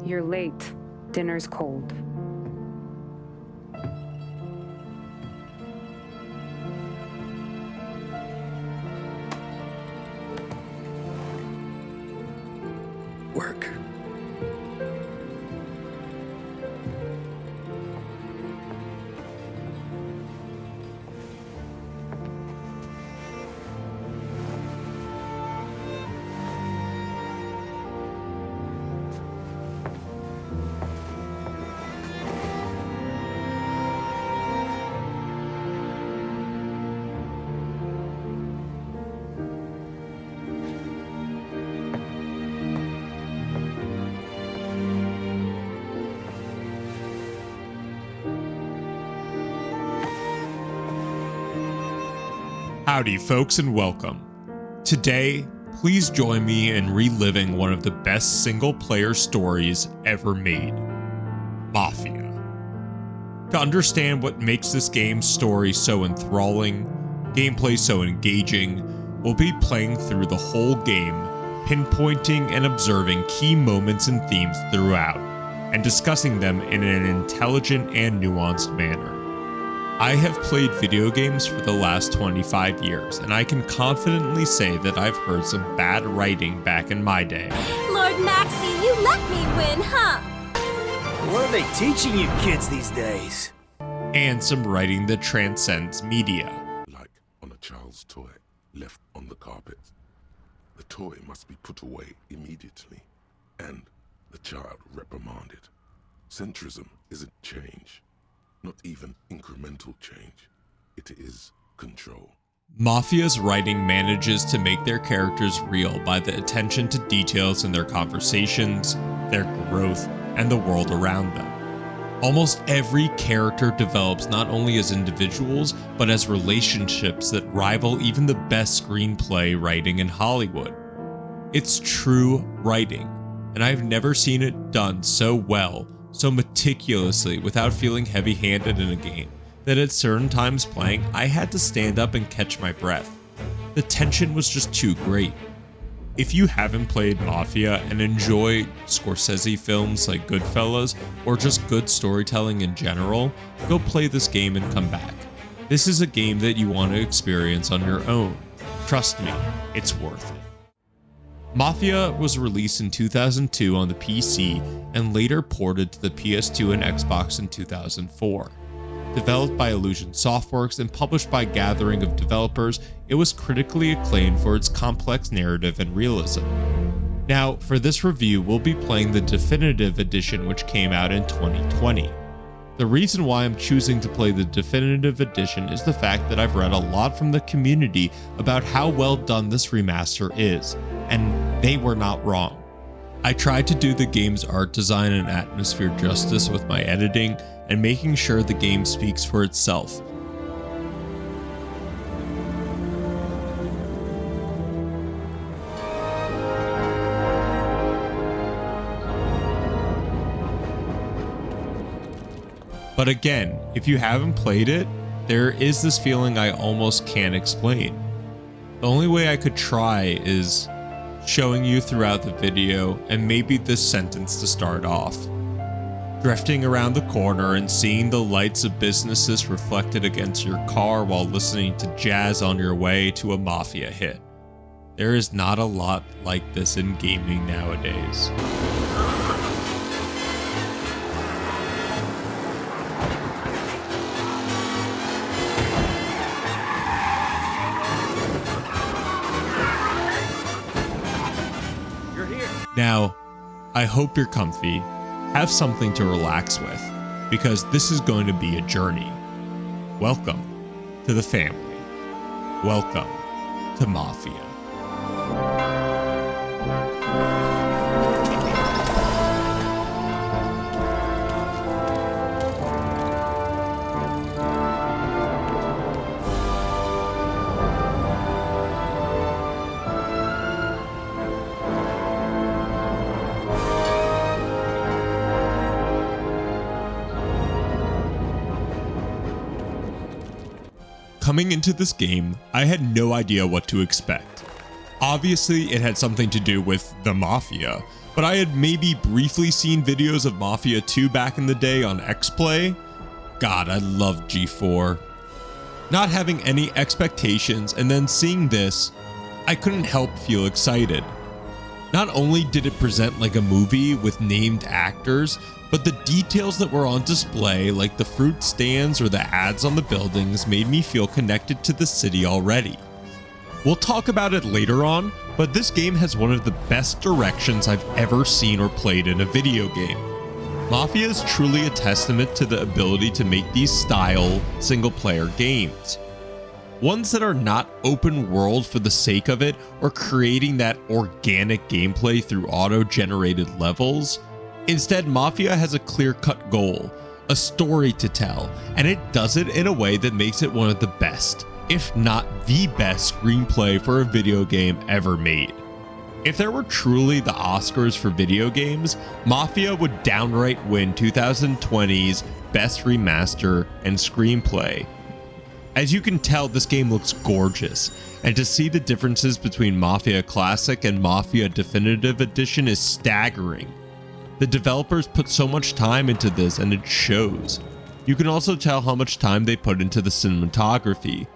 You're late. Dinner's cold. Work. Howdy folks and welcome. Today, please join me in reliving one of the best single-player stories ever made, Mafia. To understand what makes this game's story so enthralling, gameplay so engaging, we'll be playing through the whole game, pinpointing and observing key moments and themes throughout, and discussing them in an intelligent and nuanced manner. I have played video games for the last 25 years, and I can confidently say that I've heard some bad writing back in my day. Lord Maxie, you let me win, huh? What are they teaching you kids these days? And some writing that transcends media. Like on a child's toy left on the carpet. The toy must be put away immediately, and the child reprimanded. Centrism isn't change. Not even incremental change. It is control. Mafia's writing manages to make their characters real by the attention to details in their conversations, their growth, and the world around them. Almost every character develops not only as individuals, but as relationships that rival even the best screenplay writing in Hollywood. It's true writing, and I've never seen it done so well, so meticulously without feeling heavy-handed in a game, that at certain times playing, I had to stand up and catch my breath. The tension was just too great. If you haven't played Mafia and enjoy Scorsese films like Goodfellas, or just good storytelling in general, go play this game and come back. This is a game that you want to experience on your own. Trust me, it's worth it. Mafia was released in 2002 on the PC and later ported to the PS2 and Xbox in 2004. Developed by Illusion Softworks and published by a gathering of developers, it was critically acclaimed for its complex narrative and realism. Now, for this review, we'll be playing the definitive edition, which came out in 2020. The reason why I'm choosing to play the definitive edition is the fact that I've read a lot from the community about how well done this remaster is, and they were not wrong. I tried to do the game's art design and atmosphere justice with my editing and making sure the game speaks for itself. But again, if you haven't played it, there is this feeling I almost can't explain. The only way I could try is showing you throughout the video, and maybe this sentence to start off. Drifting around the corner and seeing the lights of businesses reflected against your car while listening to jazz on your way to a Mafia hit. There is not a lot like this in gaming nowadays. Now, I hope you're comfy, have something to relax with, because this is going to be a journey. Welcome to the family. Welcome to Mafia. Coming into this game, I had no idea what to expect. Obviously, it had something to do with the Mafia, but I had maybe briefly seen videos of Mafia 2 back in the day on X-Play. God, I loved G4. Not having any expectations and then seeing this, I couldn't help feel excited. Not only did it present like a movie with named actors, but the details that were on display, like the fruit stands or the ads on the buildings, made me feel connected to the city already. We'll talk about it later on, but this game has one of the best directions I've ever seen or played in a video game. Mafia is truly a testament to the ability to make these style single-player games. Ones that are not open world for the sake of it or creating that organic gameplay through auto-generated levels. Instead, Mafia has a clear-cut goal, a story to tell, and it does it in a way that makes it one of the best, if not the best screenplay for a video game ever made. If there were truly the Oscars for video games, Mafia would downright win 2020's Best Remaster and Screenplay. As you can tell, this game looks gorgeous, and to see the differences between Mafia Classic and Mafia Definitive Edition is staggering. The developers put so much time into this and it shows. You can also tell how much time they put into the cinematography.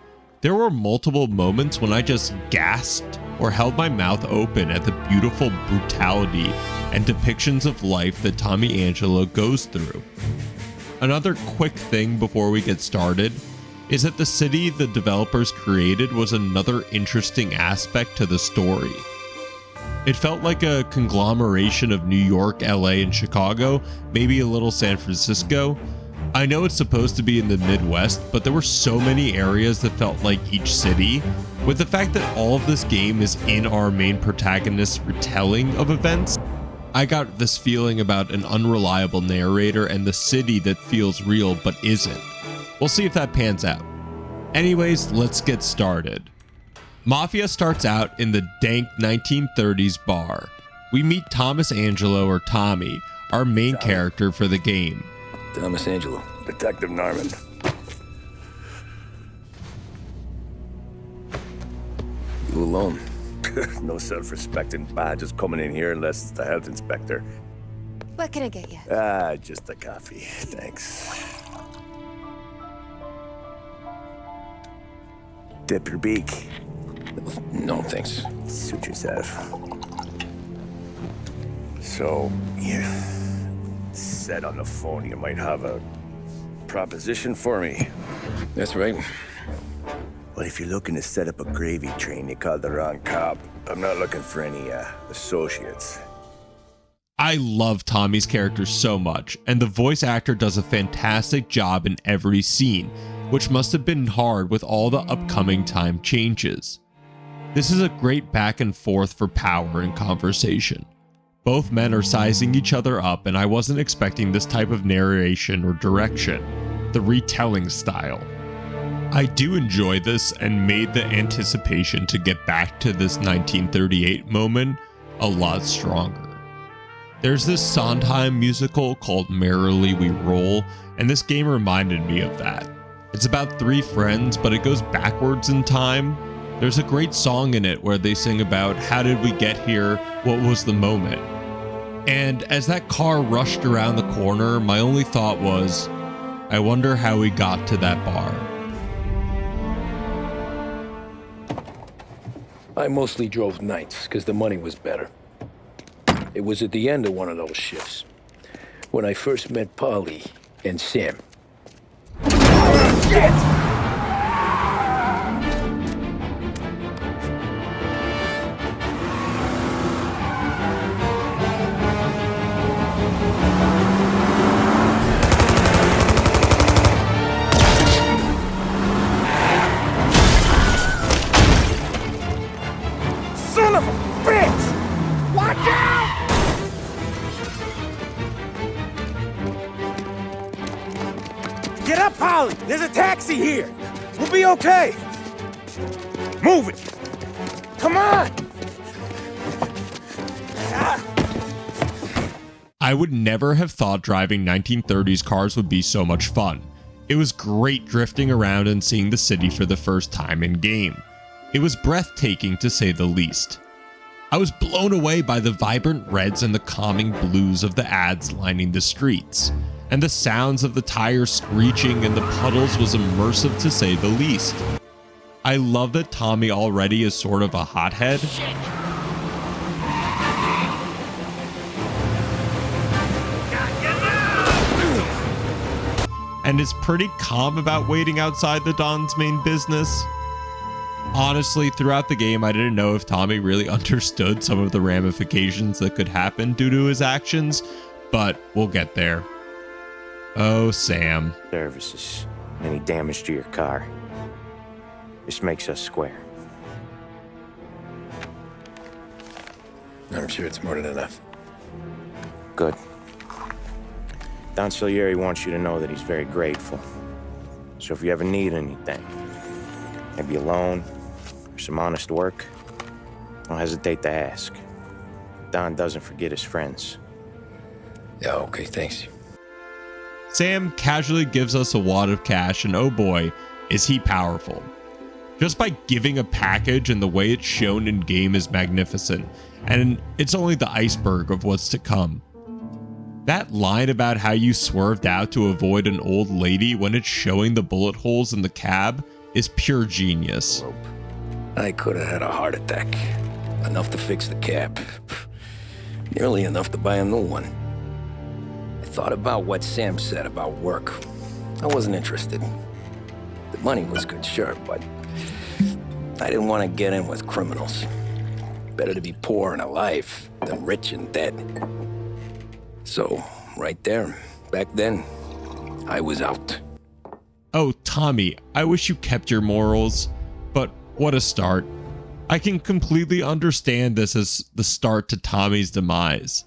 There were multiple moments when I just gasped or held my mouth open at the beautiful brutality and depictions of life that Tommy Angelo goes through. Another quick thing before we get started is that the city the developers created was another interesting aspect to the story. It felt like a conglomeration of New York, LA, and Chicago, maybe a little San Francisco. I know it's supposed to be in the Midwest, but there were so many areas that felt like each city. With the fact that all of this game is in our main protagonist's retelling of events, I got this feeling about an unreliable narrator and the city that feels real but isn't. We'll see if that pans out. Anyways, let's get started. Mafia starts out in the dank 1930s bar. We meet Thomas Angelo, or Tommy, our main character for the game. Thomas Angelo, Detective Norman. You alone? No self-respecting badges coming in here unless it's the health inspector. What can I get you? Just a coffee, thanks. Dip your beak. No, thanks. Suit yourself. So, you said on the phone you might have a proposition for me. That's right. Well, if you're looking to set up a gravy train, you called the wrong cop. I'm not looking for any associates. I love Tommy's character so much, and the voice actor does a fantastic job in every scene, which must have been hard with all the upcoming time changes. This is a great back and forth for power and conversation. Both men are sizing each other up, and I wasn't expecting this type of narration or direction, the retelling style. I do enjoy this and made the anticipation to get back to this 1938 moment a lot stronger. There's this Sondheim musical called Merrily We Roll, and this game reminded me of that. It's about three friends, but it goes backwards in time. There's a great song in it where they sing about how did we get here, what was the moment. And as that car rushed around the corner, my only thought was, I wonder how we got to that bar. I mostly drove nights because the money was better. It was at the end of one of those shifts when I first met Paulie and Sam. Shit! Son of a bitch! Watch out! Get up, Paulie! There's a taxi here! We'll be okay! Move it! Come on! I would never have thought driving 1930s cars would be so much fun. It was great drifting around and seeing the city for the first time in game. It was breathtaking to say the least. I was blown away by the vibrant reds and the calming blues of the ads lining the streets, and the sounds of the tires screeching in the puddles was immersive to say the least. I love that Tommy already is sort of a hothead. And is pretty calm about waiting outside the Don's main business. Honestly, throughout the game, I didn't know if Tommy really understood some of the ramifications that could happen due to his actions, but we'll get there. Oh, Sam. Services. Any damage to your car. This makes us square. I'm sure it's more than enough. Good. Don Salieri wants you to know that he's very grateful. So if you ever need anything, maybe a loan or some honest work, don't hesitate to ask. Don doesn't forget his friends. Yeah, okay, thanks. Sam casually gives us a wad of cash, and oh boy, is he powerful. Just by giving a package, and the way it's shown in game is magnificent, and it's only the iceberg of what's to come. That line about how you swerved out to avoid an old lady when it's showing the bullet holes in the cab is pure genius. I could have had a heart attack. Enough to fix the cab. Nearly enough to buy a new one. I thought about what Sam said about work. I wasn't interested. The money was good, sure, but I didn't want to get in with criminals. Better to be poor and alive than rich and dead. So, right there, back then, I was out. Oh, Tommy, I wish you kept your morals, but what a start. I can completely understand this as the start to Tommy's demise.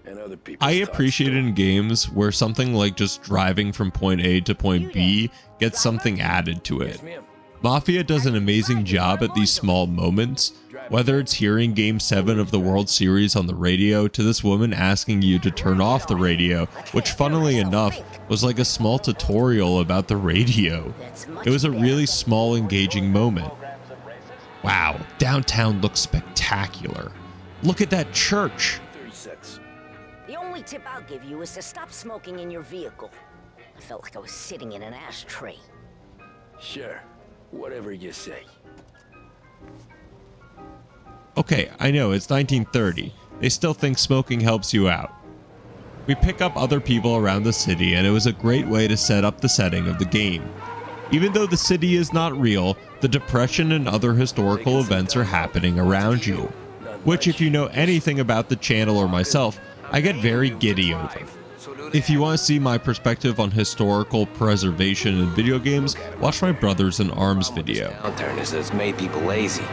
And other people's I appreciate it in games where something like just driving from point A to point B gets something added to it. Mafia does an amazing job at these small moments, whether it's hearing Game 7 of the World Series on the radio to this woman asking you to turn off the radio, which funnily enough was like a small tutorial about the radio. It was a really small, engaging moment. Wow, downtown looks spectacular. Look at that church. The only tip I'll give you is to stop smoking in your vehicle. I felt like I was sitting in an ashtray. Sure, whatever you say. Okay, I know, it's 1930. They still think smoking helps you out. We pick up other people around the city, and it was a great way to set up the setting of the game. Even though the city is not real, the Depression and other historical events are happening around you. Which, if you know anything about the channel or myself, I get very giddy over. If you want to see my perspective on historical preservation in video games, watch my Brothers in Arms video. Downturn has made people lazy,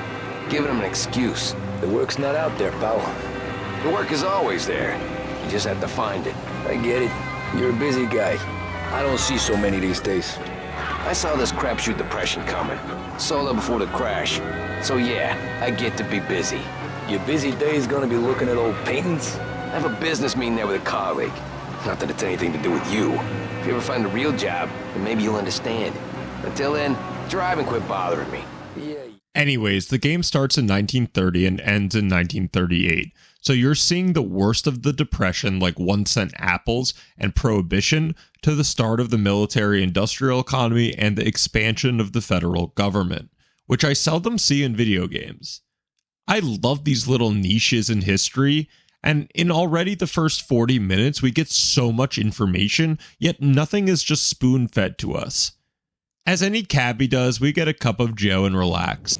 giving them an excuse. The work's not out there, pal. The work is always there. You just have to find it. I get it. You're a busy guy. I don't see so many these days. I saw this crapshoot depression coming. Sold it before the crash. So yeah, I get to be busy. Your busy day is gonna be looking at old paintings? I have a business meeting there with a colleague. Not that it's anything to do with you. If you ever find a real job, then maybe you'll understand. Until then, drive and quit bothering me. Yeah. Anyways, the game starts in 1930 and ends in 1938. So you're seeing the worst of the Depression, like 1-cent apples and Prohibition, to the start of the military-industrial economy and the expansion of the federal government, which I seldom see in video games. I love these little niches in history, and in already the first 40 minutes, we get so much information, yet nothing is just spoon-fed to us. As any cabbie does, we get a cup of Joe and relax.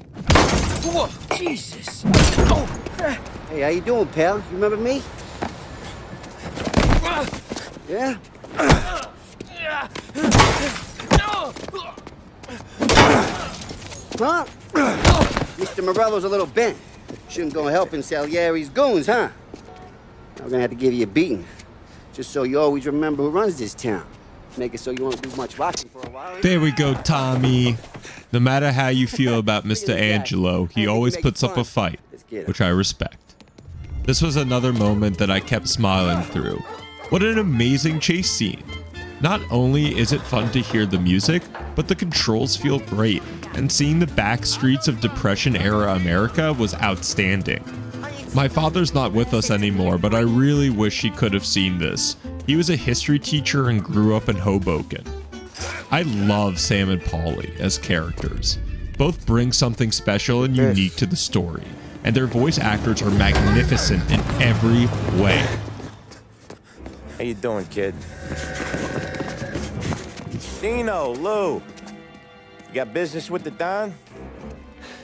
Whoa, Jesus. Hey, how you doing, pal? You remember me? Yeah? Huh? Mr. Marello's a little bent. Shouldn't go helping Salieri's goons, huh? I'm gonna have to give you a beating. Just so you always remember who runs this town. Make it so you won't do much watching for a while. There we go, Tommy. No matter how you feel about Mr. Angelo, he always puts up a fight, which I respect. This was another moment that I kept smiling through. What an amazing chase scene. Not only is it fun to hear the music, but the controls feel great, and seeing the back streets of Depression-era America was outstanding. My father's not with us anymore, but I really wish he could have seen this. He was a history teacher and grew up in Hoboken. I love Sam and Paulie as characters. Both bring something special and unique to the story, and their voice actors are magnificent in every way. How you doing, kid? Dino, Lou. You got business with the Don?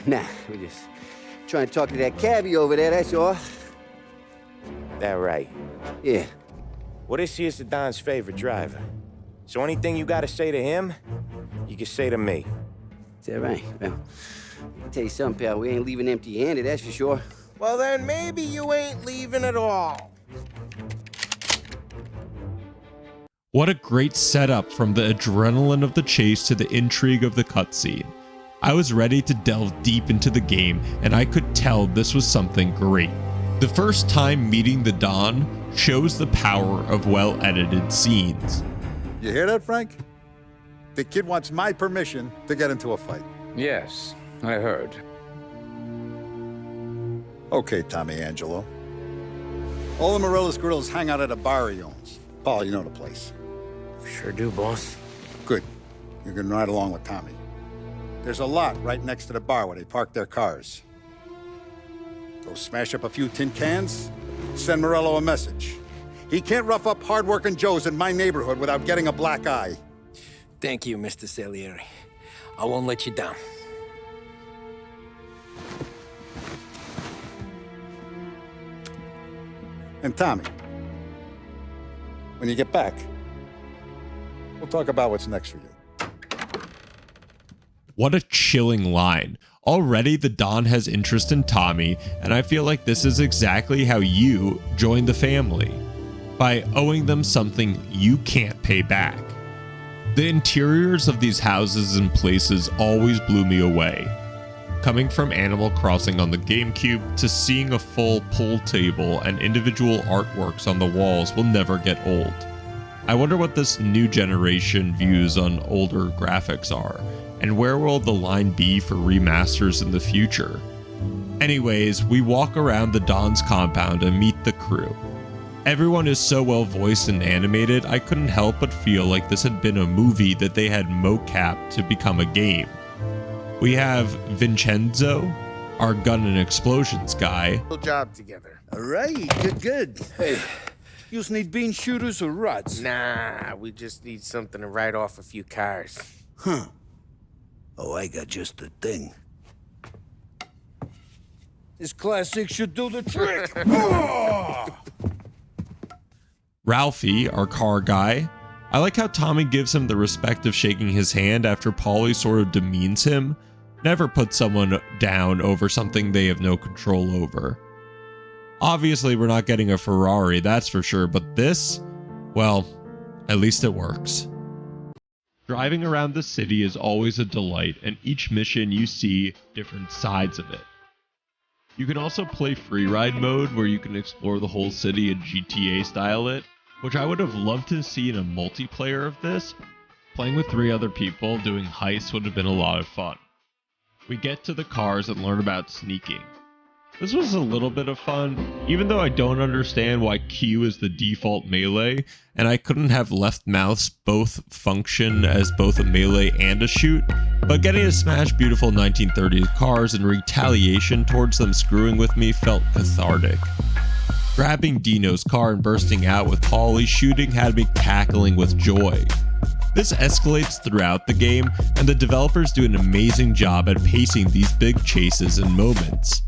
Nah, we just trying to talk to that cabbie over there, that's all. That right. Yeah. Well, this here's the Don's favorite driver. So anything you gotta say to him, you can say to me. Is that right? Well, I'll tell you something, pal. We ain't leaving empty-handed, that's for sure. Well, then maybe you ain't leaving at all. What a great setup from the adrenaline of the chase to the intrigue of the cutscene. I was ready to delve deep into the game, and I could tell this was something great. The first time meeting the Don shows the power of well-edited scenes. You hear that, Frank? The kid wants my permission to get into a fight. Yes, I heard. Okay, Tommy Angelo. All the Marello's girls hang out at a bar he owns. Paul, you know the place. Sure do, boss. Good. You can ride along with Tommy. There's a lot right next to the bar where they park their cars. Go smash up a few tin cans, send Marello a message. He can't rough up hard-working Joes in my neighborhood without getting a black eye. Thank you, Mr. Salieri. I won't let you down. And Tommy, when you get back, we'll talk about what's next for you. What a chilling line. Already the Don has interest in Tommy, and I feel like this is exactly how you join the family. By owing them something you can't pay back. The interiors of these houses and places always blew me away. Coming from Animal Crossing on the GameCube to seeing a full pool table and individual artworks on the walls will never get old. I wonder what this new generation views on older graphics are, and where will the line be for remasters in the future? Anyways, we walk around the Don's compound and meet the crew. Everyone is so well voiced and animated, I couldn't help but feel like this had been a movie that they had mocapped to become a game. We have Vincenzo, our gun and explosions guy. Good job together. All right, good. Hey, you just need bean shooters or rods? Nah, we just need something to write off a few cars. Huh. Oh, I got just the thing. This classic should do the trick. Oh! Ralphie, our car guy. I like how Tommy gives him the respect of shaking his hand after Paulie sort of demeans him. Never put someone down over something they have no control over. Obviously, we're not getting a Ferrari, that's for sure, but this, well, at least it works. Driving around the city is always a delight, and each mission you see different sides of it. You can also play free ride mode where you can explore the whole city and GTA style it, which I would have loved to see in a multiplayer of this. Playing with 3 other people doing heists would have been a lot of fun. We get to the cars and learn about sneaking. This was a little bit of fun, even though I don't understand why Q is the default melee, and I couldn't have left mouse both function as both a melee and a shoot, but getting to smash beautiful 1930s cars in retaliation towards them screwing with me felt cathartic. Grabbing Dino's car and bursting out with Paulie shooting had me cackling with joy. This escalates throughout the game, and the developers do an amazing job at pacing these big chases and moments.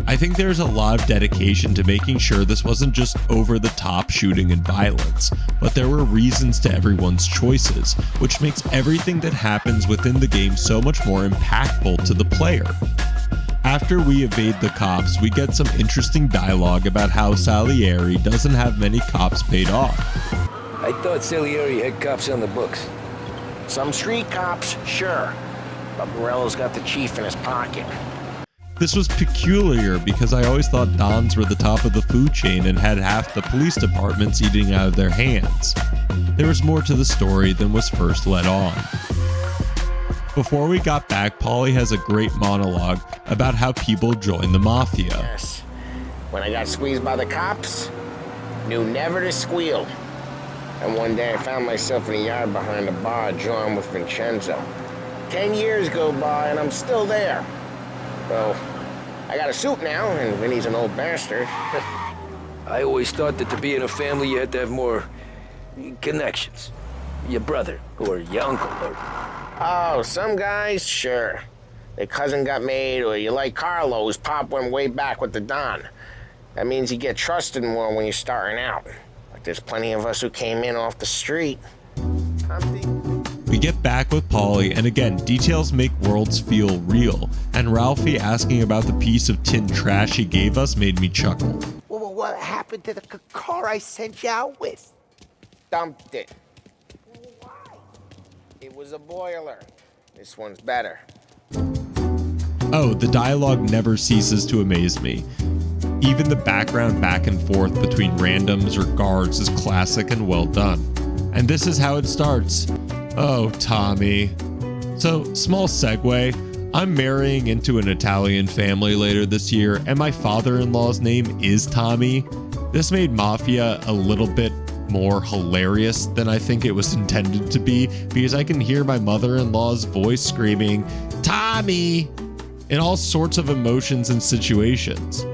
I think there's a lot of dedication to making sure this wasn't just over-the-top shooting and violence, but there were reasons to everyone's choices, which makes everything that happens within the game so much more impactful to the player. After we evade the cops, we get some interesting dialogue about how Salieri doesn't have many cops paid off. I thought Salieri had cops on the books. Some street cops, sure. But Morello's got the chief in his pocket. This was peculiar because I always thought Dons were the top of the food chain and had half the police departments eating out of their hands. There was more to the story than was first let on. Before we got back, Paulie has a great monologue about how people join the Mafia. Yes, When I got squeezed by the cops, knew never to squeal. And one day I found myself in a yard behind a bar drawing with Vincenzo. 10 years go by and I'm still there. Well, I got a suit now, and Vinny's an old bastard. I always thought that to be in a family you had to have more connections. Your brother, or your uncle, or... Oh, some guys, sure. Their cousin got made, or you like Carlos, Pop went way back with the Don. That means you get trusted more when you're starting out. But there's plenty of us who came in off the street. We get back with Paulie, and again, details make worlds feel real, and Ralphie asking about the piece of tin trash he gave us made me chuckle. Well, what happened to the car I sent you out with? Dumped it. Why? It was a boiler. This one's better. Oh, the dialogue never ceases to amaze me. Even the background back and forth between randoms or guards is classic and well done. And this is how it starts. Oh, Tommy. So, small segue. I'm marrying into an Italian family later this year, and my father-in-law's name is Tommy. This made Mafia a little bit more hilarious than I think it was intended to be, because I can hear my mother-in-law's voice screaming, "Tommy!" in all sorts of emotions and situations.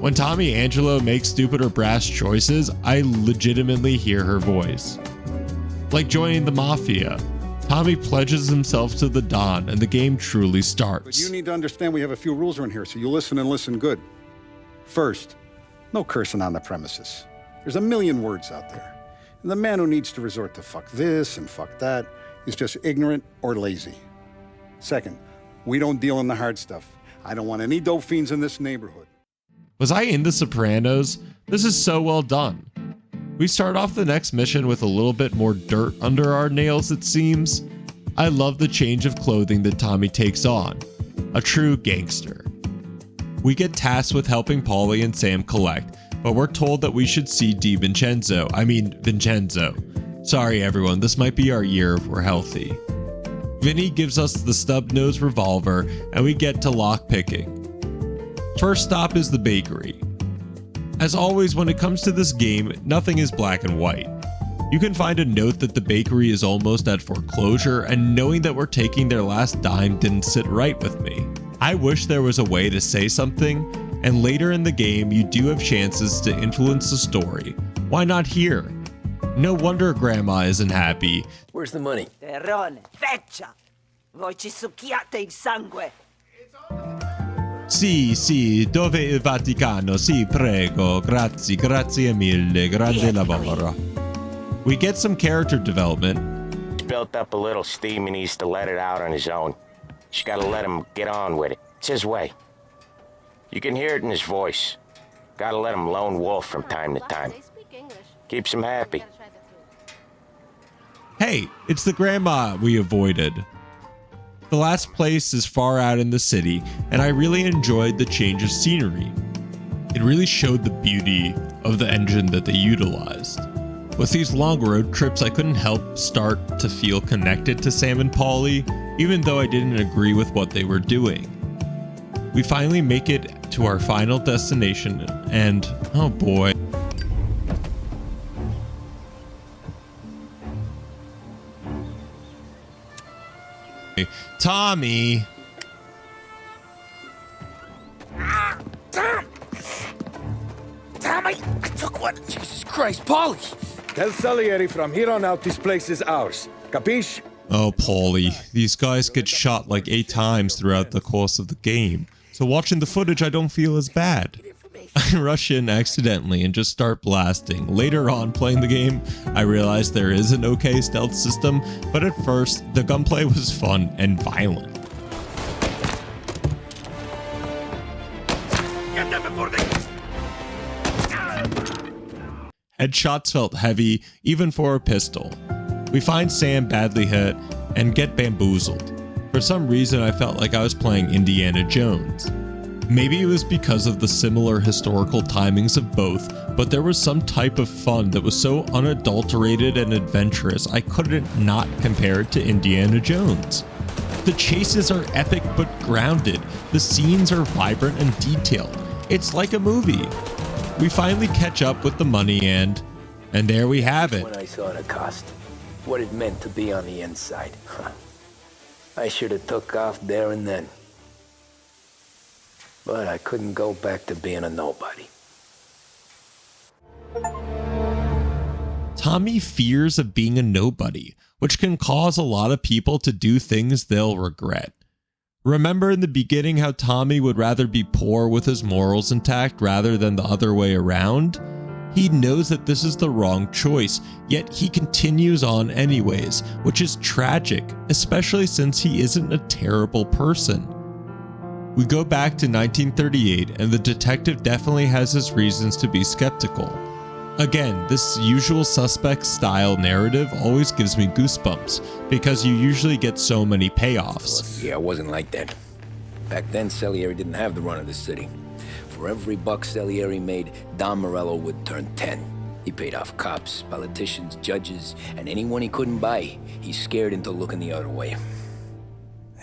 When Tommy Angelo makes stupid or brash choices, I legitimately hear her voice. Like joining the Mafia, Tommy pledges himself to the Don, and the game truly starts. But you need to understand we have a few rules around here, so you listen and listen good. First, no cursing on the premises. There's a million words out there. And the man who needs to resort to fuck this and fuck that is just ignorant or lazy. Second, we don't deal in the hard stuff. I don't want any dope fiends in this neighborhood. Was I in The Sopranos? This is so well done. We start off the next mission with a little bit more dirt under our nails, it seems. I love the change of clothing that Tommy takes on. A true gangster. We get tasked with helping Paulie and Sam collect, but we're told that we should see Vincenzo. Sorry everyone, this might be our year if we're healthy. Vinny gives us the stub-nose revolver, and we get to lockpicking. First stop is the bakery. As always, when it comes to this game, nothing is black and white. You can find a note that the bakery is almost at foreclosure, and knowing that we're taking their last dime didn't sit right with me. I wish there was a way to say something, and later in the game you do have chances to influence the story. Why not here? No wonder Grandma isn't happy. Where's the money? Terrone, feccia! Voi ci succhiate il sangue! Sì, dove il Vaticano? Sì, prego. Grazie mille. Grande lavoro. We get some character development. He's built up a little steam and he needs to let it out on his own. Just gotta let him get on with it. It's his way. You can hear it in his voice. Gotta let him lone wolf from time to time. Keeps him happy. Hey, it's the grandma we avoided. The last place is far out in the city, and I really enjoyed the change of scenery. It really showed the beauty of the engine that they utilized. With these long road trips, I couldn't help start to feel connected to Sam and Paulie, even though I didn't agree with what they were doing. We finally make it to our final destination, and oh boy. Tommy! Tom! Tommy! I took one! Jesus Christ, Paulie! Tell Salieri from here on out this place is ours. Capiche? Oh, Paulie. These guys get shot like 8 times throughout the course of the game. So watching the footage, I don't feel as bad. I rush in accidentally and just start blasting. Later on, playing the game, I realized there is an okay stealth system, but at first, the gunplay was fun and violent. Get them before they... Headshots felt heavy, even for a pistol. We find Sam badly hit and get bamboozled. For some reason, I felt like I was playing Indiana Jones. Maybe it was because of the similar historical timings of both, but there was some type of fun that was so unadulterated and adventurous I couldn't not compare it to Indiana Jones. The chases are epic but grounded. The scenes are vibrant and detailed. It's like a movie. we finally catch up with the money and there we have it. When I saw the cost, what it meant to be on the inside. I should have took off there and then. But I couldn't go back to being a nobody. Tommy fears of being a nobody, which can cause a lot of people to do things they'll regret. Remember in the beginning how Tommy would rather be poor with his morals intact rather than the other way around? He knows that this is the wrong choice, yet he continues on anyways, which is tragic, especially since he isn't a terrible person. We go back to 1938 and the detective definitely has his reasons to be skeptical. Again, this usual suspect style narrative always gives me goosebumps because you usually get so many payoffs. Yeah, it wasn't like that. Back then, Salieri didn't have the run of the city. For every buck Salieri made, Don Marello would turn 10. He paid off cops, politicians, judges, and anyone he couldn't buy, he scared into looking the other way.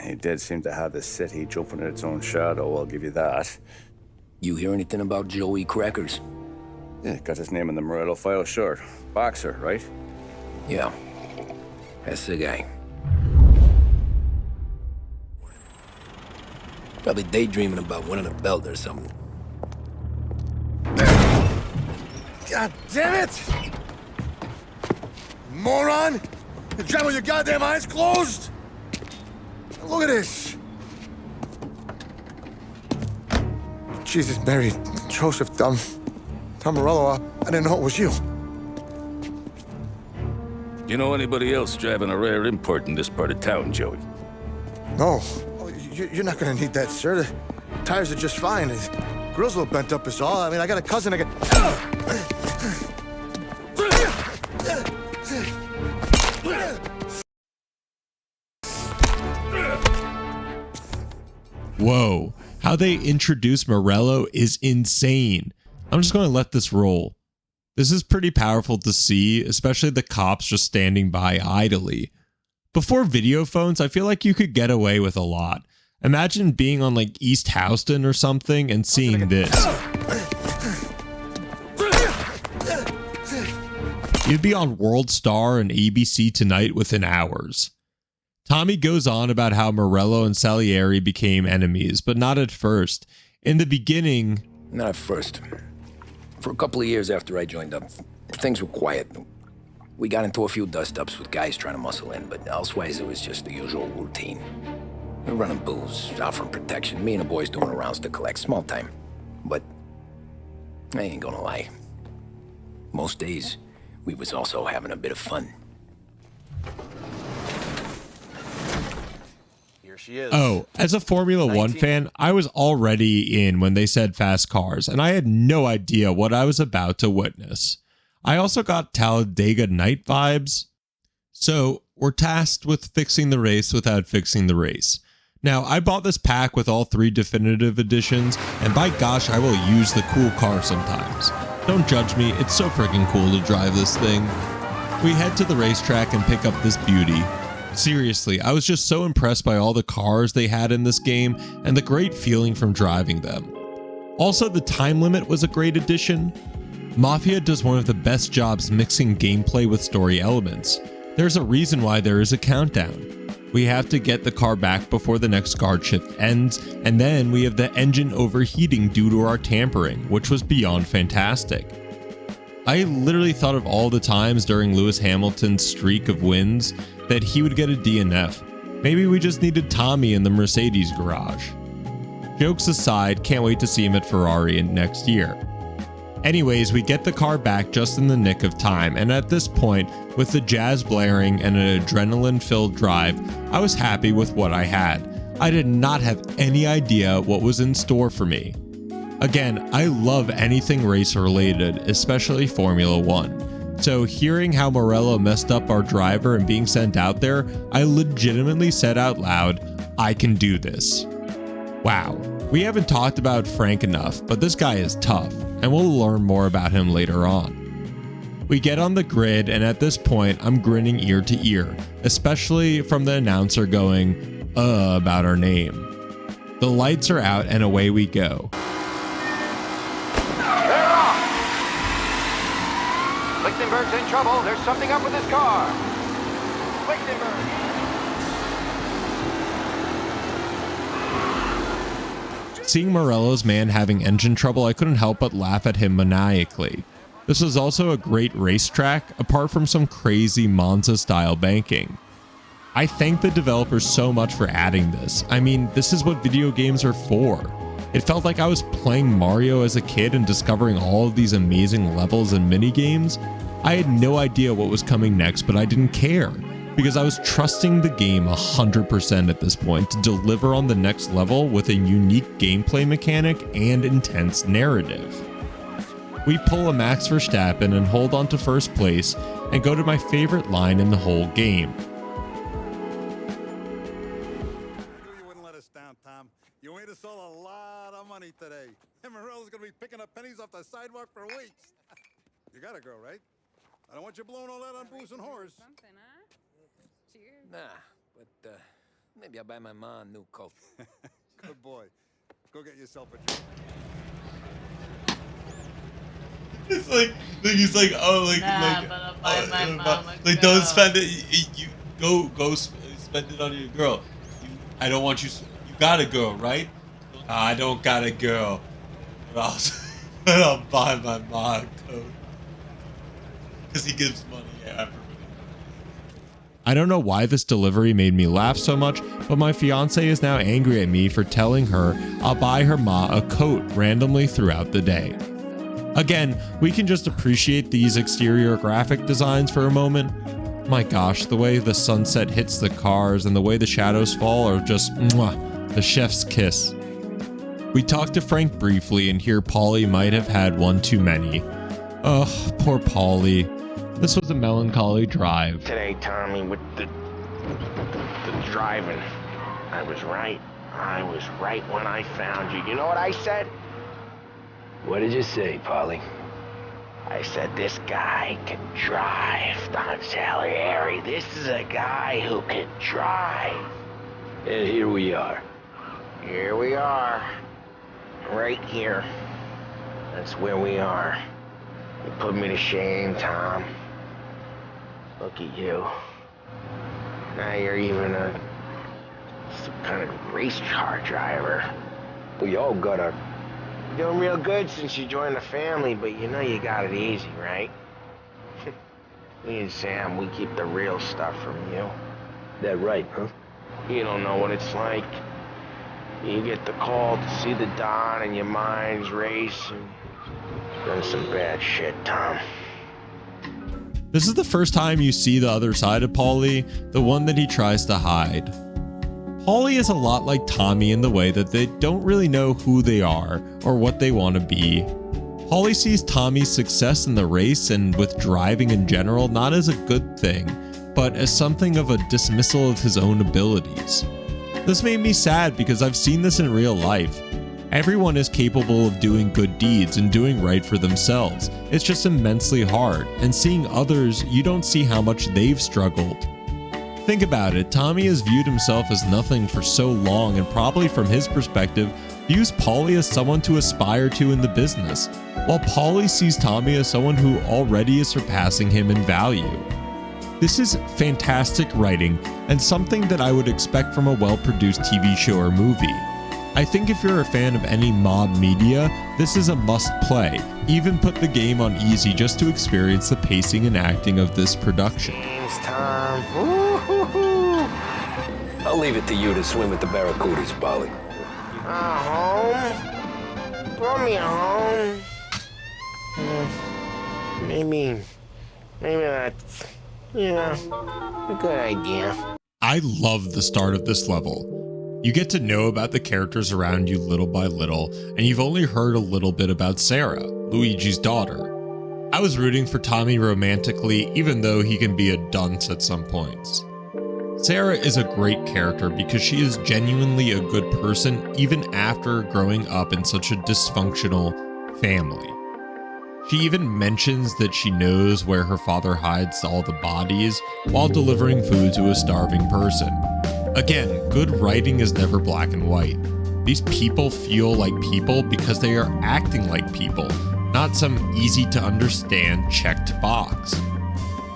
He did seem to have the city jumping in its own shadow, I'll give you that. You hear anything about Joey Crackers? Yeah, got his name in the Marello file, sure. Boxer, right? Yeah, that's the guy. Probably daydreaming about winning a belt or something. God damn it! Moron! You drive with your goddamn eyes closed? Look at this! Jesus, Mary, Joseph, Tom Marello, I didn't know it was you. You know anybody else driving a rare import in this part of town, Joey? No. You're not gonna need that, sir. The tires are just fine. The grill's a little bent up is all. I mean, I got a cousin I can... Whoa, how they introduce Marello is insane. I'm just going to let this roll. This is pretty powerful to see, especially the cops just standing by idly. Before video phones, I feel like you could get away with a lot. Imagine being on like East Houston or something and seeing this. You'd be on World Star and ABC Tonight within hours. Tommy goes on about how Marello and Salieri became enemies, but not at first. In the beginning... Not at first. For a couple of years after I joined up, things were quiet. We got into a few dust-ups with guys trying to muscle in, but elsewise it was just the usual routine. We're running booze, offering protection, me and the boys doing the rounds to collect, small time. But I ain't gonna lie. Most days, we was also having a bit of fun. Here she is. Oh, as a Formula 1 fan, I was already in when they said fast cars, and I had no idea what I was about to witness. I also got Talladega Night vibes. So, we're tasked with fixing the race without fixing the race. Now, I bought this pack with all 3 definitive editions, and by gosh, I will use the cool car sometimes. Don't judge me, it's so freaking cool to drive this thing. We head to the racetrack and pick up this beauty. Seriously, I was just so impressed by all the cars they had in this game and the great feeling from driving them. Also, the time limit was a great addition. Mafia does one of the best jobs mixing gameplay with story elements. There's a reason why there is a countdown. We have to get the car back before the next guard shift ends, and then we have the engine overheating due to our tampering, which was beyond fantastic. I literally thought of all the times during Lewis Hamilton's streak of wins that he would get a DNF. Maybe we just needed Tommy in the Mercedes garage. Jokes aside, can't wait to see him at Ferrari next year. Anyways, we get the car back just in the nick of time, and at this point, with the jazz blaring and an adrenaline-filled drive, I was happy with what I had. I did not have any idea what was in store for me. Again, I love anything race-related, especially Formula 1. So hearing how Marello messed up our driver and being sent out there, I legitimately said out loud, I can do this. Wow. We haven't talked about Frank enough, but this guy is tough, and we'll learn more about him later on. We get on the grid, and at this point, I'm grinning ear to ear, especially from the announcer going, about our name. The lights are out, and away we go. They're off! Lichtenberg's in trouble. There's something up with his car. Lichtenberg! Seeing Marello's man having engine trouble, I couldn't help but laugh at him maniacally. This was also a great racetrack, apart from some crazy Monza-style banking. I thank the developers so much for adding this. I mean, this is what video games are for. It felt like I was playing Mario as a kid and discovering all of these amazing levels and minigames. I had no idea what was coming next, but I didn't care, because I was trusting the game 100% at this point to deliver on the next level with a unique gameplay mechanic and intense narrative. We pull a Max Verstappen and hold on to first place and go to my favorite line in the whole game. You wouldn't let us down, Tom. You made us all a lot of money today. And Morello's gonna be picking up pennies off the sidewalk for weeks. You got a girl, right? I don't want you blowing all that on booze and whores. Nah, but maybe I'll buy my mom a new coat. Good boy. Go get yourself a drink. It's like he's like, oh, like don't spend it. You go spend it on your girl. I don't want you. You got a girl, right? I don't got a girl. But I'll buy my mom a coat because he gives money after. I don't know why this delivery made me laugh so much, but my fiance is now angry at me for telling her I'll buy her ma a coat randomly throughout the day. Again, we can just appreciate these exterior graphic designs for a moment. My gosh, the way the sunset hits the cars and the way the shadows fall are just mwah, the chef's kiss. We talked to Frank briefly and hear Paulie might have had one too many. Ugh, poor Paulie. This was a melancholy drive. Today, Tommy, with the driving, I was right. I was right when I found you. You know what I said? What did you say, Paulie? I said, this guy can drive, Don Salieri. This is a guy who can drive. And here we are. Here we are. Right here. That's where we are. You put me to shame, Tom. Look at you. Now you're even some kind of race car driver. We all got our... You're doing real good since you joined the family, but you know you got it easy, right? Me and Sam, we keep the real stuff from you. That right, huh? You don't know what it's like. You get the call to see the Don and your mind's race, and done some bad shit, Tom. This is the first time you see the other side of Paulie, the one that he tries to hide. Paulie is a lot like Tommy in the way that they don't really know who they are or what they want to be. Paulie sees Tommy's success in the race and with driving in general not as a good thing, but as something of a dismissal of his own abilities. This made me sad because I've seen this in real life. Everyone is capable of doing good deeds and doing right for themselves. It's just immensely hard, and seeing others, you don't see how much they've struggled. Think about it, Tommy has viewed himself as nothing for so long, and probably from his perspective, views Paulie as someone to aspire to in the business, while Paulie sees Tommy as someone who already is surpassing him in value. This is fantastic writing, and something that I would expect from a well-produced TV show or movie. I think if you're a fan of any mob media, this is a must-play. Even put the game on easy just to experience the pacing and acting of this production. James, Tom. I'll leave it to you to swim with the barracudas, Paulie. Home? Brought me a home. Maybe that's, a good idea. I love the start of this level. You get to know about the characters around you little by little, and you've only heard a little bit about Sarah, Luigi's daughter. I was rooting for Tommy romantically, even though he can be a dunce at some points. Sarah is a great character because she is genuinely a good person even after growing up in such a dysfunctional family. She even mentions that she knows where her father hides all the bodies while delivering food to a starving person. Again, good writing is never black and white. These people feel like people because they are acting like people. not some easy to understand checked box.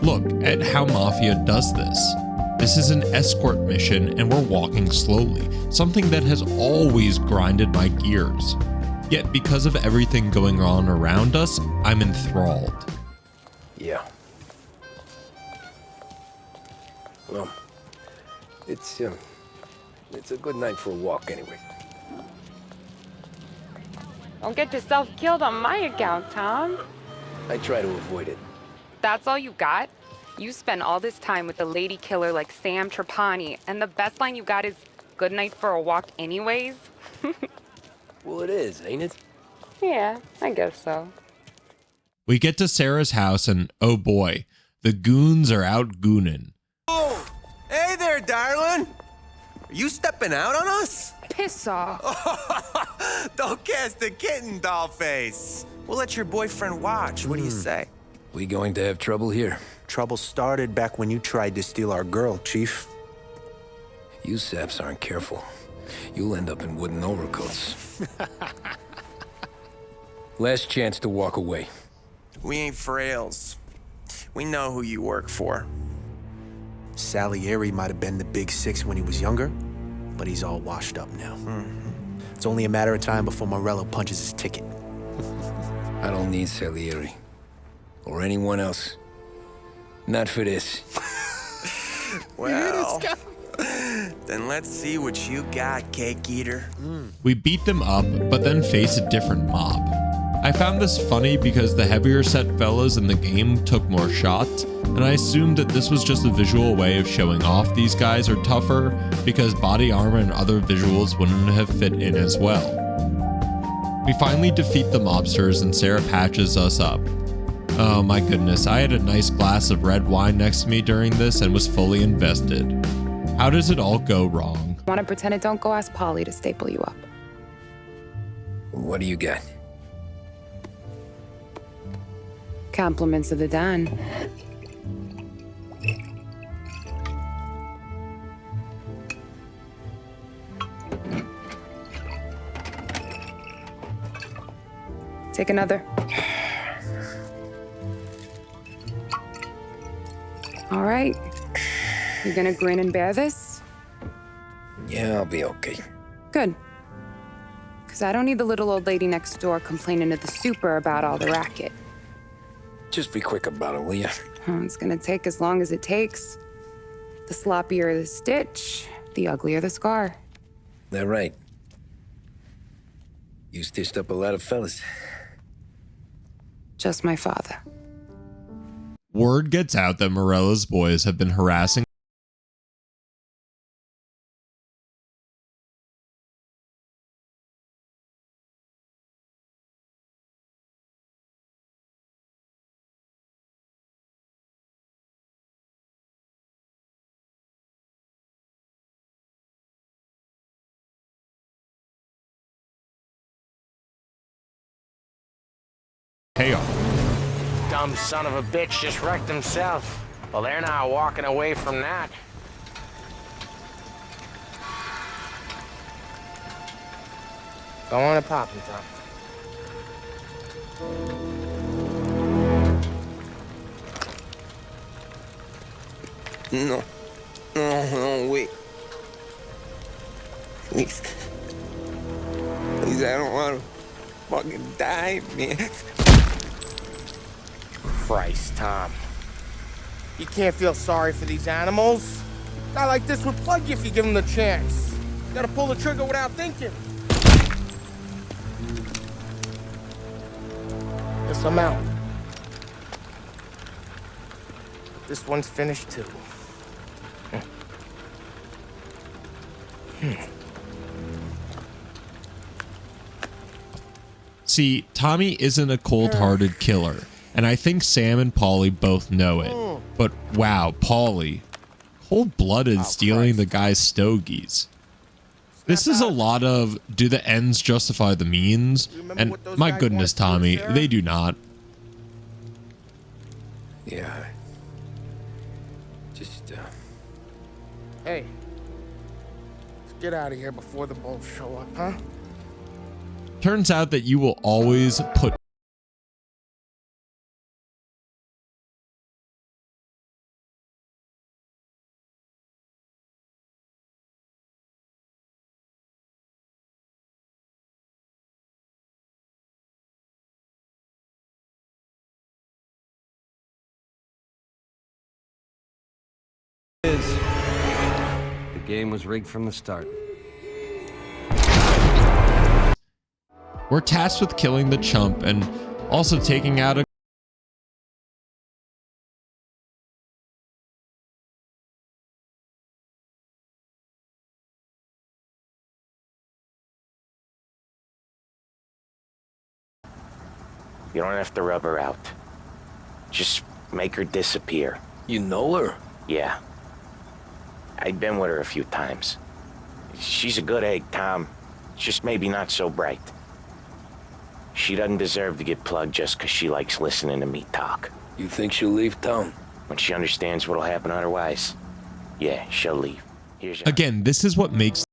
Look at how Mafia does this. This is an escort mission and we're walking slowly, something that has always grinded my gears. Yet because of everything going on around us, I'm enthralled. Yeah. Well, it's a good night for a walk anyway. Don't get yourself killed on my account, Tom. I try to avoid it. That's all you got? You spend all this time with a lady killer like Sam Trapani, and the best line you got is, "Good night for a walk anyways"? Well, it is, ain't it? Yeah, I guess so. We get to Sarah's house and oh boy, the goons are out gooning. Oh, hey there, darling. Are you stepping out on us? Piss off. Don't cast a kitten, dollface. We'll let your boyfriend watch. What do you say? We going to have trouble here? Trouble started back when you tried to steal our girl, Chief. You saps aren't careful. You'll end up in wooden overcoats. Last chance to walk away. We ain't frails. We know who you work for. Salieri might have been the big six when he was younger, but he's all washed up now. It's only a matter of time before Marello punches his ticket. I don't need Salieri. Or anyone else. Not for this. Well, then let's see what you got, cake eater. We beat them up, but then face a different mob. I found this funny because the heavier set fellas in the game took more shots, and I assumed that this was just a visual way of showing off these guys are tougher because body armor and other visuals wouldn't have fit in as well. We finally defeat the mobsters and Sarah patches us up. Oh my goodness, I had a nice glass of red wine next to me during this and was fully invested. How does it all go wrong? Want to pretend it don't go ask Paulie to staple you up. What do you got? Compliments of the Don. Take another. All right. You gonna grin and bear this? Yeah, I'll be okay. Good. Because I don't need the little old lady next door complaining to the super about all the racket. Just be quick about it, will ya? Oh, it's gonna take as long as it takes. The sloppier the stitch, the uglier the scar. That right. You stitched up a lot of fellas. Just my father. Word gets out that Morello's boys have been harassing chaos. Dumb son of a bitch just wrecked himself. Well, they're not walking away from that. Go on and pop him, Tom. No. No, wait. Please. Please, I don't want to fucking die, man. Christ, Tom. You can't feel sorry for these animals. A guy like this would plug you if you give him the chance. You gotta pull the trigger without thinking. Guess I'm out. This one's finished too. See, Tommy isn't a cold-hearted killer, and I think Sam and Paulie both know it. But wow, Paulie, cold-blooded stealing the guy's stogies. This is a lot of, do the ends justify the means? And my goodness, Tommy, they do not. Yeah. Just, Hey. Let's get out of here before the bulls show up, huh? Turns out that you will always put Game was rigged from the start. We're tasked with killing the chump and also taking out a You don't have to rub her out. Just make her disappear. You know her? Yeah. I've been with her a few times. She's a good egg, Tom. Just maybe not so bright. She doesn't deserve to get plugged just because she likes listening to me talk. You think she'll leave town? When she understands what'll happen otherwise, yeah, she'll leave. Here's your... Again, this is what makes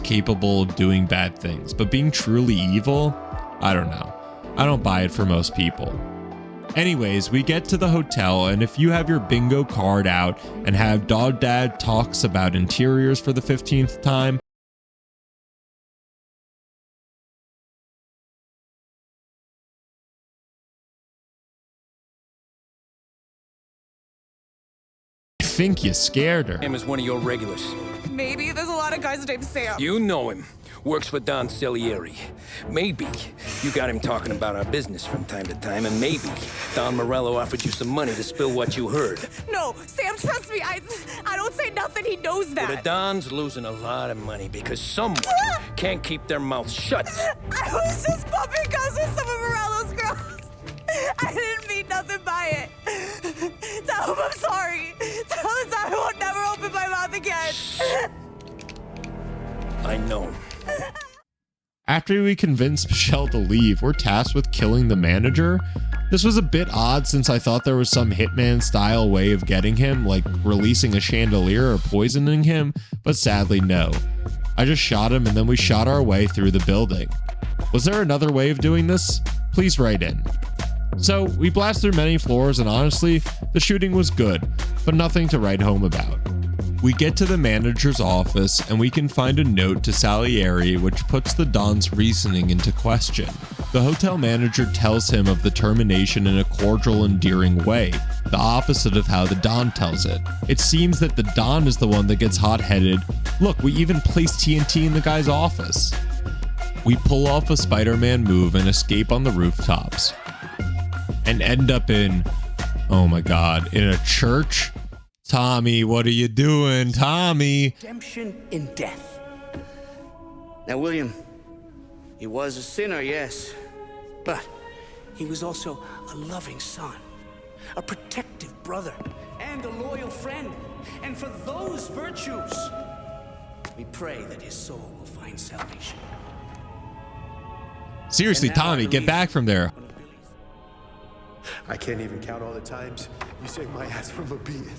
capable of doing bad things, but being truly evil, I don't know. I don't buy it for most people. Anyways, we get to the hotel, and if you have your bingo card out and have Dog Dad talks about interiors for the 15th time, I think you scared her. Sam is one of your regulars. Maybe there's a lot of guys named Sam. You know him. Works for Don Salieri. Maybe you got him talking about our business from time to time, and maybe Don Marello offered you some money to spill what you heard. No, Sam, trust me. I don't say nothing. He knows that. Well, the Don's losing a lot of money because someone can't keep their mouth shut. I was just bumping guns with some of Morello's girls. I didn't mean nothing by it. Tell him I'm sorry. Tell him I won't never open my mouth again. I know. After we convince Michelle to leave, we're tasked with killing the manager. This was a bit odd since I thought there was some Hitman style way of getting him, like releasing a chandelier or poisoning him, but sadly no. I just shot him and then we shot our way through the building. Was there another way of doing this? Please write in. So we blast through many floors and honestly, the shooting was good, but nothing to write home about. We get to the manager's office and we can find a note to Salieri which puts the Don's reasoning into question. The hotel manager tells him of the termination in a cordial, endearing way, the opposite of how the Don tells it. It seems that the Don is the one that gets hot-headed. Look, we even placed TNT in the guy's office. We pull off a Spider-Man move and escape on the rooftops. And end up in, oh my god, in a church? Tommy, what are you doing, Tommy? Redemption in death. Now, William, he was a sinner, yes, but he was also a loving son, a protective brother, and a loyal friend. And for those virtues, we pray that his soul will find salvation. Seriously, Tommy, get back from there. I can't even count all the times you saved my ass from a beating.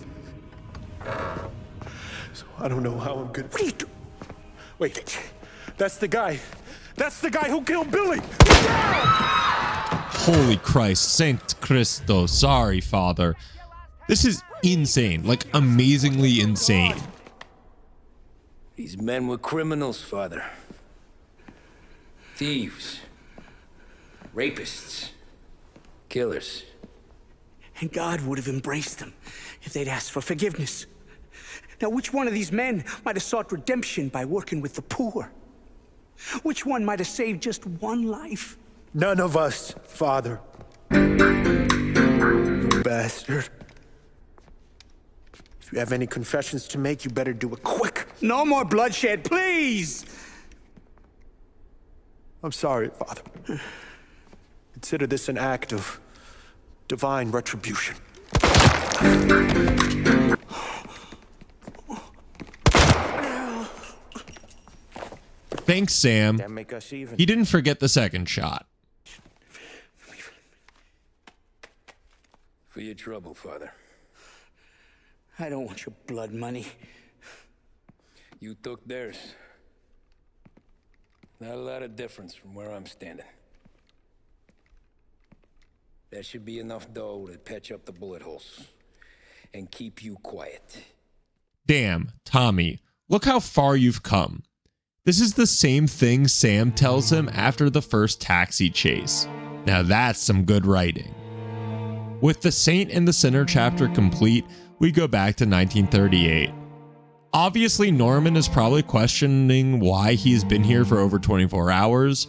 So I don't know how I'm good. What are you doing? Wait, that's the guy. That's the guy who killed Billy. Holy Christ, Saint Cristo, sorry, Father. This is insane, like amazingly insane. These men were criminals, Father. Thieves. Rapists. Killers. And God would have embraced them if they'd asked for forgiveness. Now, which one of these men might have sought redemption by working with the poor? Which one might have saved just one life? None of us, Father. You bastard. If you have any confessions to make, you better do it quick. No more bloodshed, please! I'm sorry, Father. Consider this an act of divine retribution. Thanks, Sam. That make us even. He didn't forget the second shot. For your trouble, Father. I don't want your blood money. You took theirs. Not a lot of difference from where I'm standing. That should be enough dough to patch up the bullet holes and keep you quiet. Damn, Tommy, look how far you've come. This is the same thing Sam tells him after the first taxi chase. Now that's some good writing. With the Saint and the Sinner chapter complete, we go back to 1938. Obviously, Norman is probably questioning why he's been here for over 24 hours.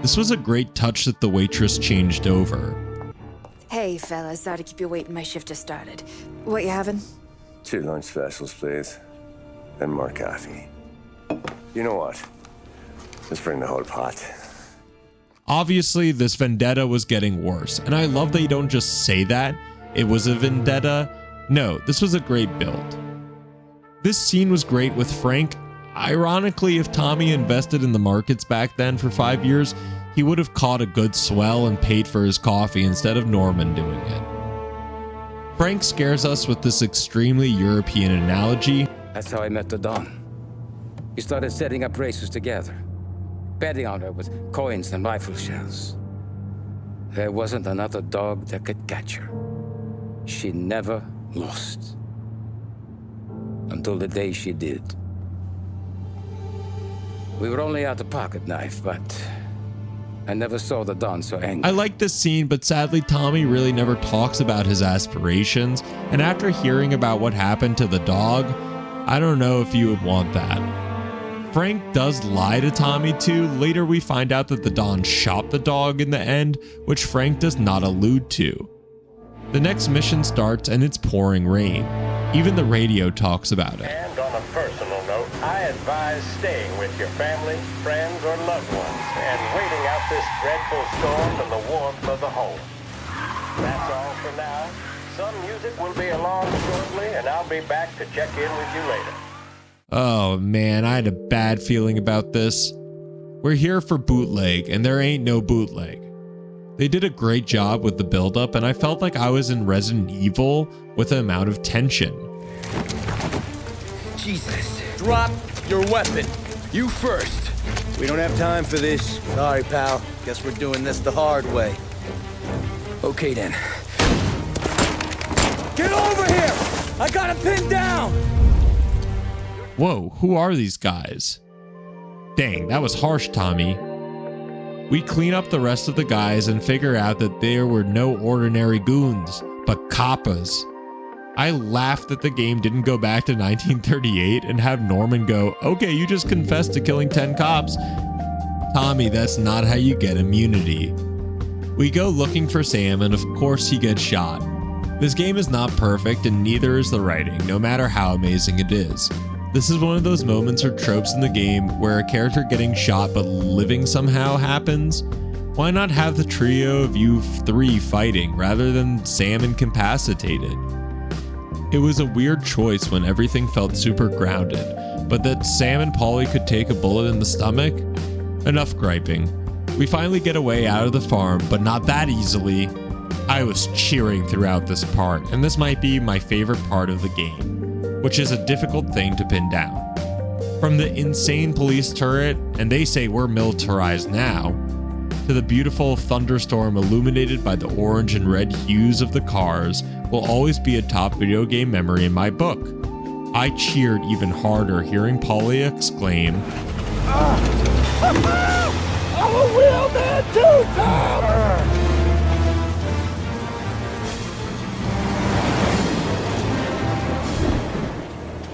This was a great touch that the waitress changed over. Hey, fellas, sorry to keep you waiting. My shift just started. What you having? 2 lunch specials, please. And more coffee. You know what? Let's bring the whole pot. Obviously, this vendetta was getting worse, and I love that you don't just say that. It was a vendetta. No, this was a great build. This scene was great with Frank. Ironically, if Tommy invested in the markets back then for 5 years, he would have caught a good swell and paid for his coffee instead of Norman doing it. Frank scares us with this extremely European analogy. That's how I met the Don. We started setting up races together, betting on her with coins and rifle shells. There wasn't another dog that could catch her. She never lost. Until the day she did. We were only out a pocket knife, but I never saw the Don so angry. I like this scene, but sadly Tommy really never talks about his aspirations, and after hearing about what happened to the dog, I don't know if you would want that. Frank does lie to Tommy too. Later we find out that the Don shot the dog in the end, which Frank does not allude to. The next mission starts and it's pouring rain. Even the radio talks about it. And on a personal note, I advise staying with your family, friends, or loved ones and waiting out this dreadful storm in the warmth of the home. That's all for now. Some music will be along shortly, and I'll be back to check in with you later. Oh man, I had a bad feeling about this. We're here for Bootleg, and there ain't no Bootleg. They did a great job with the build-up, and I felt like I was in Resident Evil with the amount of tension. Jesus. Drop your weapon. You first. We don't have time for this. Sorry, pal. Guess we're doing this the hard way. Okay then. Get over here! I got him pinned down! Whoa, who are these guys? Dang, that was harsh, Tommy. We clean up the rest of the guys and figure out that there were no ordinary goons, but coppas. I laughed that the game didn't go back to 1938 and have Norman go, okay, you just confessed to killing 10 cops. Tommy, that's not how you get immunity. We go looking for Sam, and of course he gets shot. This game is not perfect, and neither is the writing, no matter how amazing it is. This is one of those moments or tropes in the game where a character getting shot but living somehow happens. Why not have the trio of you three fighting rather than Sam incapacitated? It was a weird choice when everything felt super grounded, but that Sam and Paulie could take a bullet in the stomach? Enough griping. We finally get away out of the farm, but not that easily. I was cheering throughout this part, and this might be my favorite part of the game, which is a difficult thing to pin down. From the insane police turret, and they say we're militarized now, to the beautiful thunderstorm illuminated by the orange and red hues of the cars, will always be a top video game memory in my book. I cheered even harder hearing Paulie exclaim, I'm a real man too, Tom!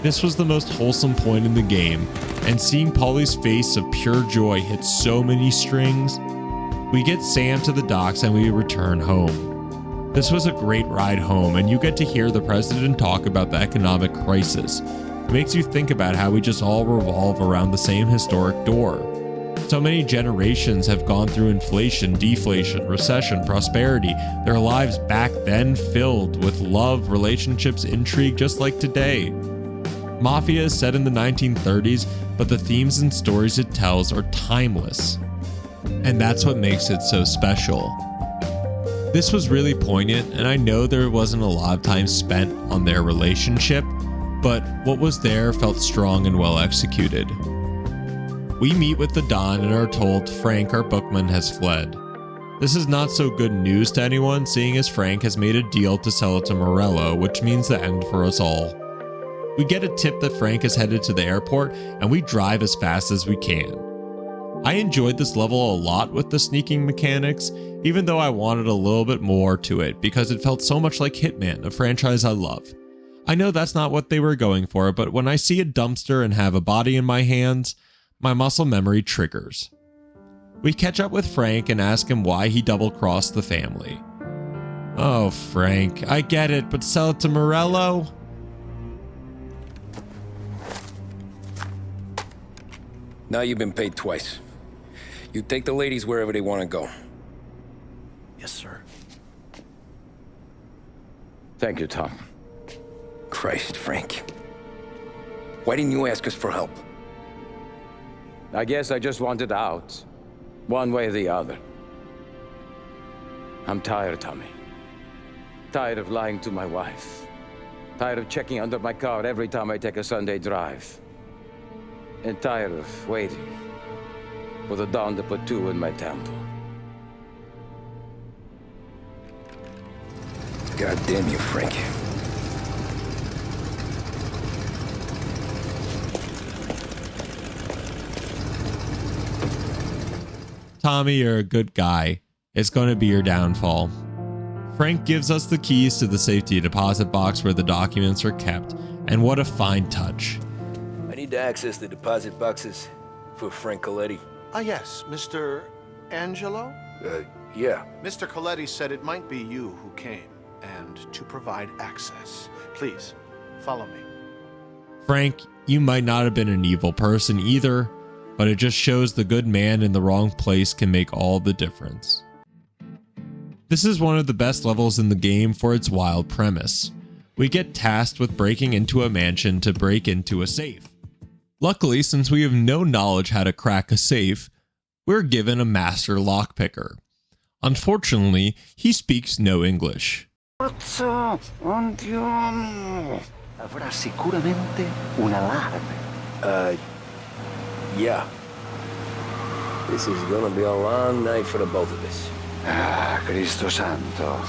This was the most wholesome point in the game, and seeing Paulie's face of pure joy hit so many strings. We get Sam to the docks and we return home. This was a great ride home, and you get to hear the president talk about the economic crisis. It makes you think about how we just all revolve around the same historic door. So many generations have gone through inflation, deflation, recession, prosperity, their lives back then filled with love, relationships, intrigue, just like today. Mafia is set in the 1930s, but the themes and stories it tells are timeless. And that's what makes it so special. This was really poignant, and I know there wasn't a lot of time spent on their relationship, but what was there felt strong and well executed. We meet with the Don and are told Frank, our bookman, has fled. This is not so good news to anyone, seeing as Frank has made a deal to sell it to Marello, which means the end for us all. We get a tip that Frank is headed to the airport, and we drive as fast as we can. I enjoyed this level a lot with the sneaking mechanics, even though I wanted a little bit more to it because it felt so much like Hitman, a franchise I love. I know that's not what they were going for, but when I see a dumpster and have a body in my hands, my muscle memory triggers. We catch up with Frank and ask him why he double-crossed the family. Oh, Frank, I get it, but sell it to Marello? Now you've been paid twice. You take the ladies wherever they want to go. Yes, sir. Thank you, Tom. Christ, Frank. Why didn't you ask us for help? I guess I just wanted out. One way or the other. I'm tired, Tommy. Tired of lying to my wife. Tired of checking under my car every time I take a Sunday drive. And tired of waiting for the dawn to put two in my temple. God damn you, Frank. Tommy, you're a good guy. It's going to be your downfall. Frank gives us the keys to the safety deposit box where the documents are kept, and what a fine touch. I need to access the deposit boxes for Frank Coletti. Ah, yes, Mr. Angelo? Yeah. Mr. Coletti said it might be you who came, and to provide access. Please, follow me. Frank, you might not have been an evil person either, but it just shows the good man in the wrong place can make all the difference. This is one of the best levels in the game for its wild premise. We get tasked with breaking into a mansion to break into a safe. Luckily, since we have no knowledge how to crack a safe, we're given a master lockpicker. Unfortunately, he speaks no English. Andiamo. Avrà sicuramente un allarme. Yeah. This is gonna be a long night for the both of us. Ah, Cristo Santo.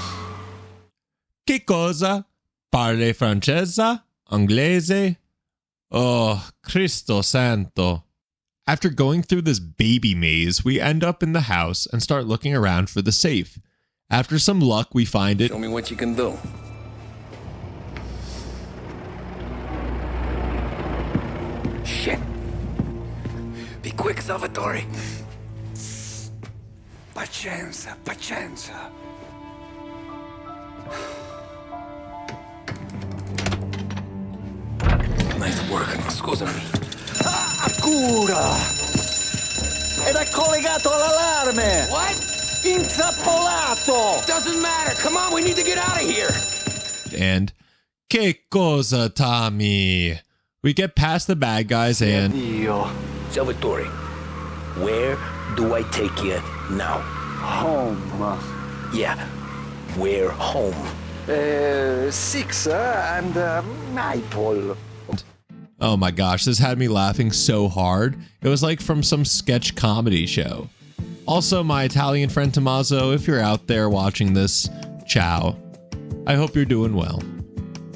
Che cosa? Parle francese? Inglese? Oh, Cristo Santo. After going through this baby maze, we end up in the house and start looking around for the safe. After some luck, we find it. Show me what you can do. Shit. Be quick, Salvatore. Pazienza, pazienza. Nice work, scusami. Cura! Ed è collegato all'allarme! What? Intrappolato! Doesn't matter. Come on, we need to get out of here. And che cosa, Tommy? We get past the bad guys and... Salvatore, where do I take you now? Home. Yeah, where home? 6 and Maple. Oh my gosh, this had me laughing so hard. It was like from some sketch comedy show. Also, my Italian friend Tommaso, if you're out there watching this, ciao. I hope you're doing well.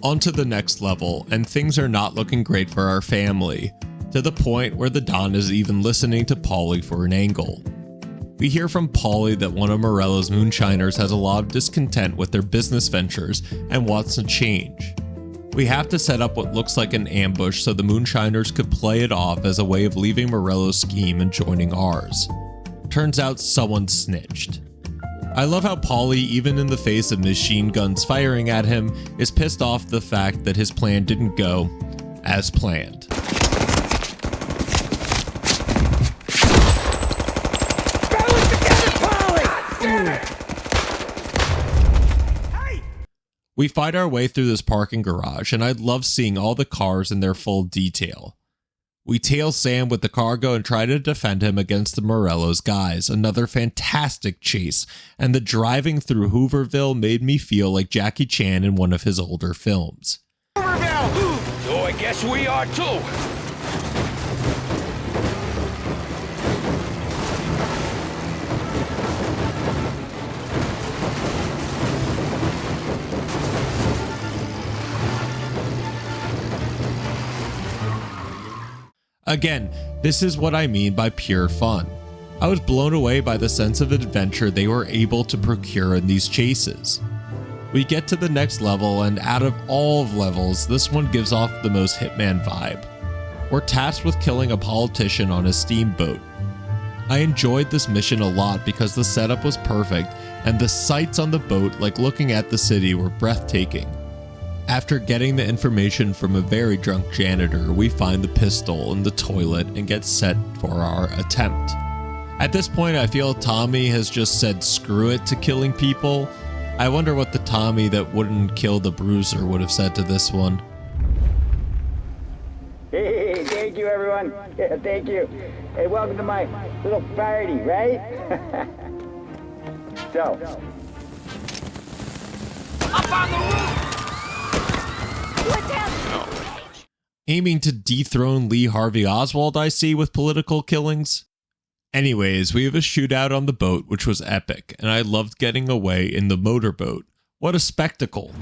On to the next level, and things are not looking great for our family, to the point where the Don is even listening to Paulie for an angle. We hear from Paulie that one of Morello's moonshiners has a lot of discontent with their business ventures and wants to change. We have to set up what looks like an ambush so the moonshiners could play it off as a way of leaving Morello's scheme and joining ours. Turns out someone snitched. I love how Paulie, even in the face of machine guns firing at him, is pissed off the fact that his plan didn't go as planned. We fight our way through this parking garage, and I love seeing all the cars in their full detail. We tail Sam with the cargo and try to defend him against the Morello's guys, another fantastic chase, and the driving through Hooverville made me feel like Jackie Chan in one of his older films. Hooverville! So I guess we are too. Again, this is what I mean by pure fun. I was blown away by the sense of adventure they were able to procure in these chases. We get to the next level, and out of all of levels, this one gives off the most Hitman vibe. We're tasked with killing a politician on a steamboat. I enjoyed this mission a lot because the setup was perfect, and the sights on the boat, like looking at the city, were breathtaking. After getting the information from a very drunk janitor, we find the pistol in the toilet and get set for our attempt. At this point, I feel Tommy has just said screw it to killing people. I wonder what the Tommy that wouldn't kill the bruiser would have said to this one. Hey, thank you, everyone. Yeah, thank you. Hey, welcome to my little party, right? So. Up on the roof! What's happening? Aiming to dethrone Lee Harvey Oswald, I see, with political killings. Anyways, we have a shootout on the boat, which was epic, and I loved getting away in the motorboat. What a spectacle.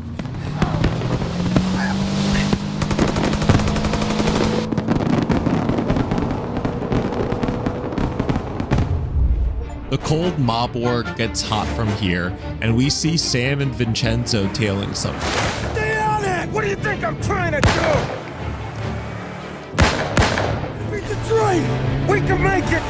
The cold mob war gets hot from here, and we see Sam and Vincenzo tailing something. Stay on it! What do you think I'm trying to do? Beat the train! We can make it!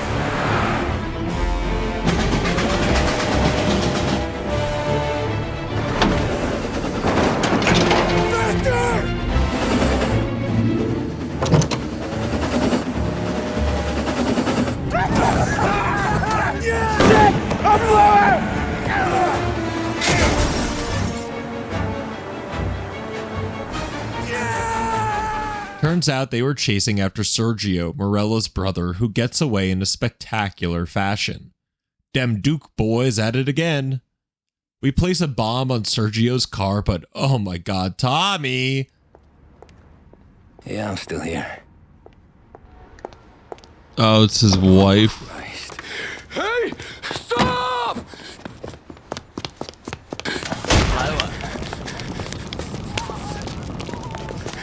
Turns out they were chasing after Sergio, Morello's brother, who gets away in a spectacular fashion. Dem Duke boys at it again. We place a bomb on Sergio's car, but oh my god, Tommy! Yeah, I'm still here. Oh, it's his wife. Hey! Stop!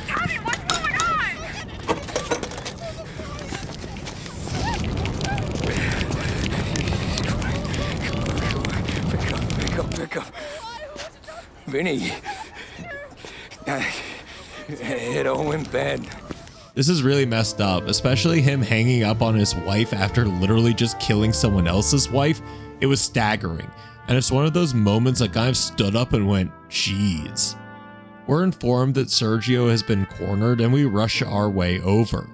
Tommy, what's going on? Pick up. Vinny. It all went bad. This is really messed up, especially him hanging up on his wife after literally just killing someone else's wife. It was staggering, and it's one of those moments I kind of stood up and went, geez. We're informed that Sergio has been cornered, and we rush our way over.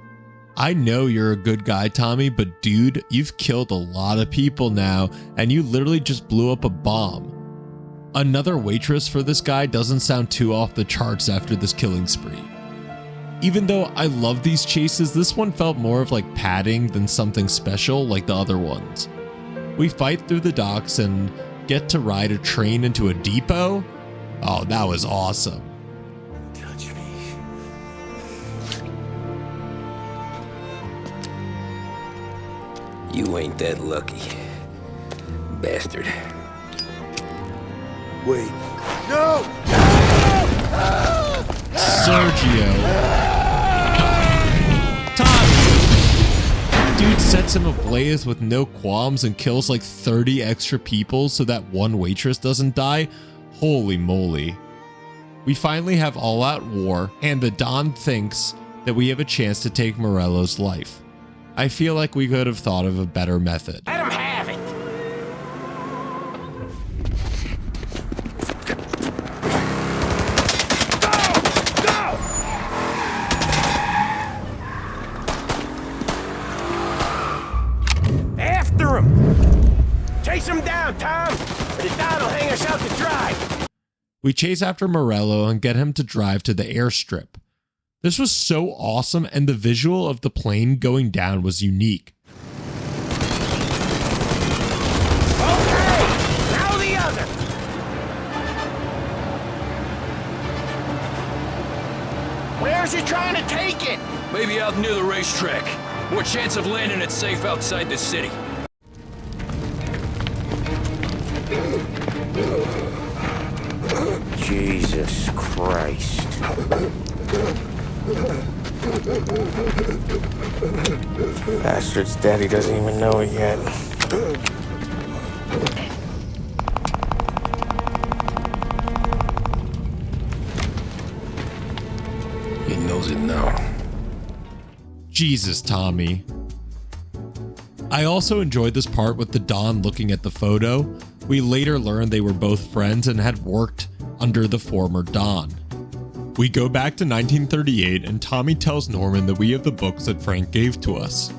I know you're a good guy, Tommy, but dude, you've killed a lot of people now, and you literally just blew up a bomb. Another waitress for this guy doesn't sound too off the charts after this killing spree. Even though I love these chases, this one felt more of like padding than something special like the other ones. We fight through the docks and get to ride a train into a depot. Oh, that was awesome. Touch me. You ain't that lucky, bastard. Wait. No! Sergio. Tommy. Dude sets him ablaze with no qualms and kills like 30 extra people so that one waitress doesn't die. Holy moly. We finally have all-out war, and the Don thinks that we have a chance to take Morello's life. I feel like we could have thought of a better method. Let him have it! After him! Chase him down, Tom! Or the Don will hang us out to dry! We chase after Marello and get him to drive to the airstrip. This was so awesome, and the visual of the plane going down was unique. Okay, now the other! Where's he trying to take it? Maybe out near the racetrack. More chance of landing it safe outside the city. Jesus Christ. Bastard's daddy doesn't even know it yet. He knows it now. Jesus, Tommy. I also enjoyed this part with the Don looking at the photo. We later learned they were both friends and had worked under the former Don. We go back to 1938 and Tommy tells Norman that we have the books that Frank gave to us.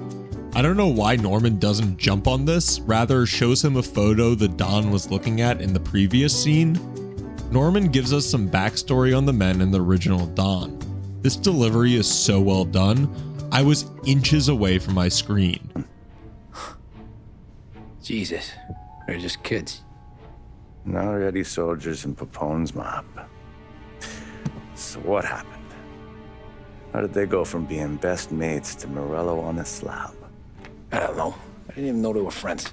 I don't know why Norman doesn't jump on this, rather shows him a photo that Don was looking at in the previous scene. Norman gives us some backstory on the men in the original Don. This delivery is so well done, I was inches away from my screen. Jesus, they're just kids. Already soldiers in Papone's mob. So what happened? How did they go from being best mates to Marello on a slab? I don't know. I didn't even know they were friends.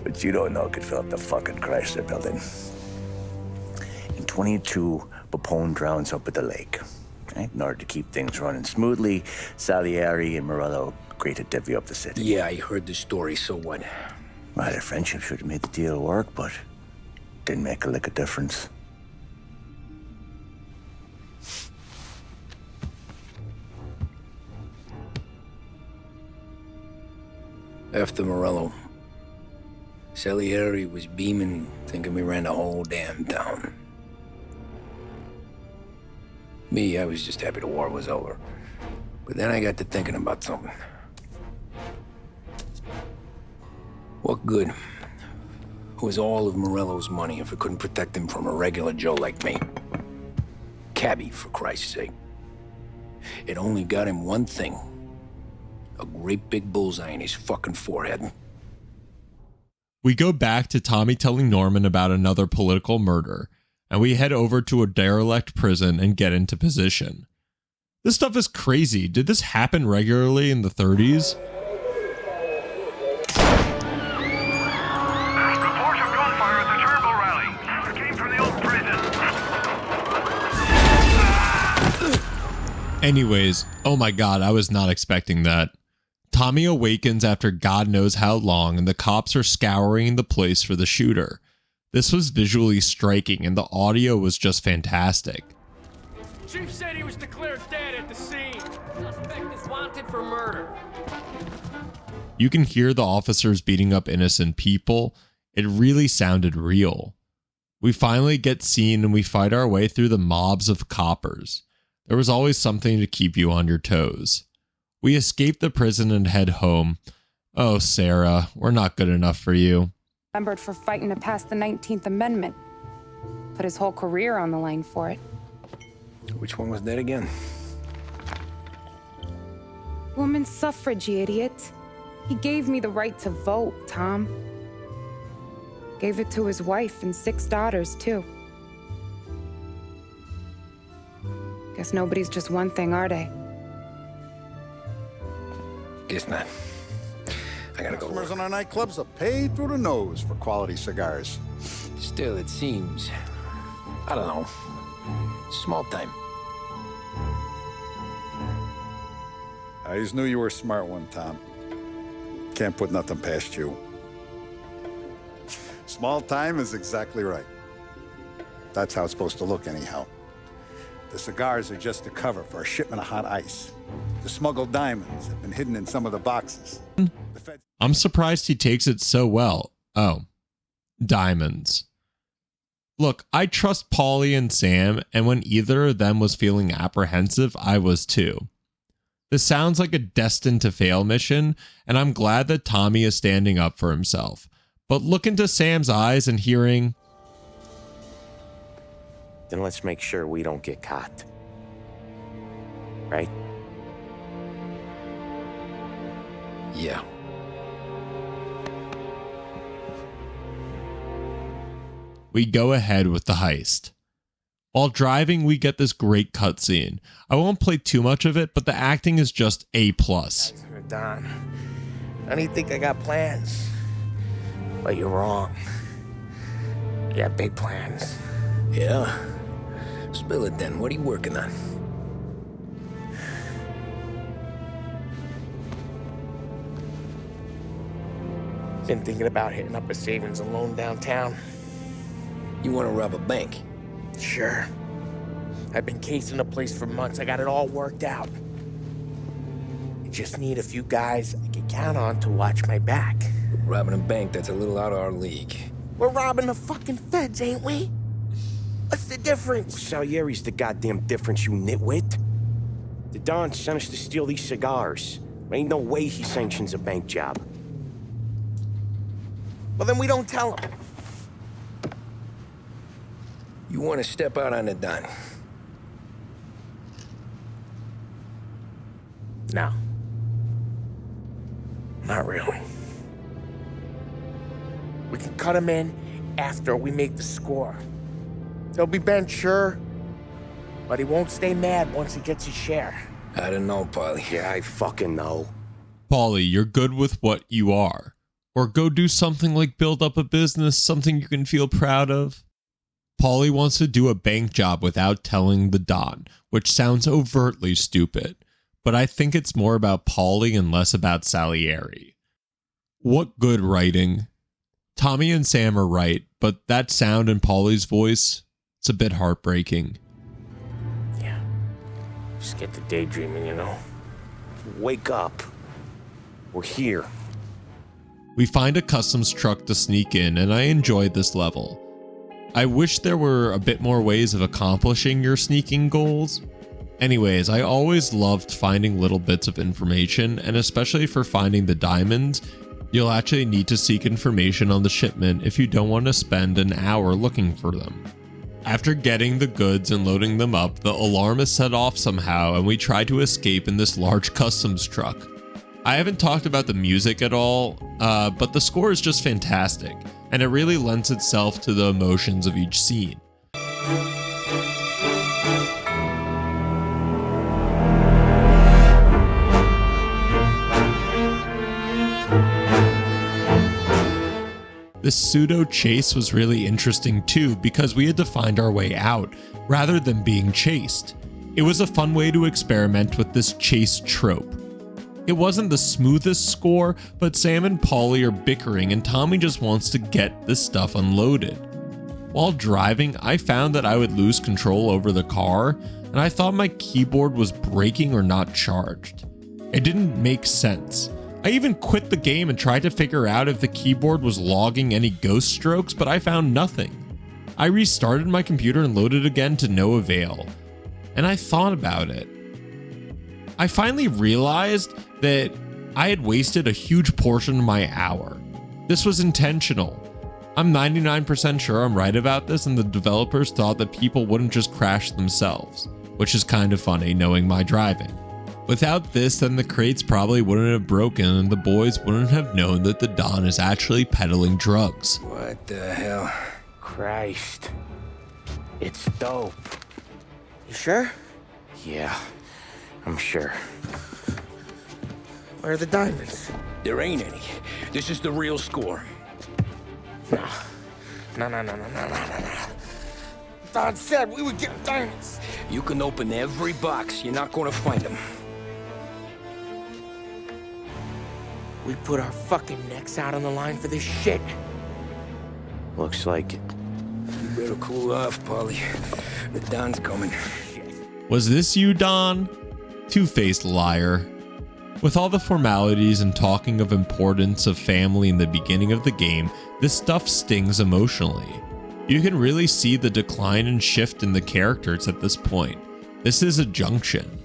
But you don't know could fill up the fucking Chrysler building. In 22, Papone drowns up at the lake. Right? In order to keep things running smoothly, Salieri and Marello agreed to divvy up the city. Yeah, I heard the story, so what? Well, their friendship should have made the deal work, but didn't make a lick of difference. After Marello, Salieri was beaming, thinking we ran the whole damn town. Me, I was just happy the war was over. But then I got to thinking about something. What good was all of Morello's money if it couldn't protect him from a regular Joe like me? Cabbie, for Christ's sake. It only got him one thing. A great big bullseye in his fucking forehead. We go back to Tommy telling Norman about another political murder, and we head over to a derelict prison and get into position. This stuff is crazy. Did this happen regularly in the 30s? Reports of gunfire at the Turnbull rally. It came from the old prison. Anyways, oh my god, I was not expecting that. Tommy awakens after God knows how long, and the cops are scouring the place for the shooter. This was visually striking, and the audio was just fantastic. Chief said he was declared dead at the scene. Suspect is wanted for murder. You can hear the officers beating up innocent people. It really sounded real. We finally get seen and we fight our way through the mobs of coppers. There was always something to keep you on your toes. We escape the prison and head home. Oh, Sarah, we're not good enough for you. Remembered for fighting to pass the 19th Amendment. Put his whole career on the line for it. Which one was that again? Women's suffrage, you idiot. He gave me the right to vote, Tom. Gave it to his wife and 6 daughters, too. Guess nobody's just one thing, are they? Guess not. I gotta go. Customers in our nightclubs are paid through the nose for quality cigars. Still, it seems, I don't know, small time. I always knew you were a smart one, Tom. Can't put nothing past you. Small time is exactly right. That's how it's supposed to look anyhow. The cigars are just a cover for a shipment of hot ice. The smuggled diamonds have been hidden in some of the boxes. I'm surprised he takes it so well. Oh, diamonds. Look, I trust Paulie and Sam, and when either of them was feeling apprehensive, I was too. This sounds like a destined to fail mission, and I'm glad that Tommy is standing up for himself. But look into Sam's eyes and hearing, Then let's make sure we don't get caught. Right? Yeah. we go ahead with the heist. While driving, we get this great cutscene. I won't play too much of it, but the acting is just A+. Don, I don't think I got plans. But you're wrong. I got big plans. Yeah? Spill it then. What are you working on? Been thinking about hitting up a savings and loan downtown. You want to rob a bank? Sure. I've been casing the place for months. I got it all worked out. I just need a few guys I can count on to watch my back. Robbing a bank, that's a little out of our league. We're robbing the fucking feds, ain't we? What's the difference? Salieri's the goddamn difference, you nitwit. The Don sent us to steal these cigars. Ain't no way he sanctions a bank job. Well, then we don't tell him. You want to step out on the Don? No. Not really. We can cut him in after we make the score. He'll be bent, sure, but he won't stay mad once he gets his share. I don't know, Paulie. Yeah, I fucking know. Paulie, you're good with what you are. Or go do something like build up a business, something you can feel proud of. Paulie wants to do a bank job without telling the Don, which sounds overtly stupid, but I think it's more about Paulie and less about Salieri. What good writing. Tommy and Sam are right, but that sound in Paulie's voice, it's a bit heartbreaking. Yeah. Just get to daydreaming, you know? Wake up. We're here. We find a customs truck to sneak in, and I enjoyed this level. I wish there were a bit more ways of accomplishing your sneaking goals. Anyways, I always loved finding little bits of information, and especially for finding the diamonds, you'll actually need to seek information on the shipment if you don't want to spend an hour looking for them. After getting the goods and loading them up, the alarm is set off somehow, and we try to escape in this large customs truck. I haven't talked about the music at all, but the score is just fantastic, and it really lends itself to the emotions of each scene. This pseudo chase was really interesting too, because we had to find our way out rather than being chased. It was a fun way to experiment with this chase trope. It wasn't the smoothest score, but Sam and Paulie are bickering and Tommy just wants to get this stuff unloaded. While driving, I found that I would lose control over the car, and I thought my keyboard was breaking or not charged. It didn't make sense. I even quit the game and tried to figure out if the keyboard was logging any ghost strokes, but I found nothing. I restarted my computer and loaded again to no avail, and I thought about it. I finally realized that I had wasted a huge portion of my hour. This was intentional. I'm 99% sure I'm right about this, and the developers thought that people wouldn't just crash themselves, which is kind of funny knowing my driving. Without this, then the crates probably wouldn't have broken and the boys wouldn't have known that the Don is actually peddling drugs. What the hell? Christ. It's dope. You sure? Yeah, I'm sure. Where are the diamonds? There ain't any. This is the real score. No. No. Don said we would get diamonds. You can open every box. You're not going to find them. We put our fucking necks out on the line for this shit. Looks like it. You better cool off, Paulie. The Don's coming. Was this you, Don? Two-faced liar. With all the formalities and talking of importance of family in the beginning of the game, this stuff stings emotionally. You can really see the decline and shift in the characters at this point. This is a junction.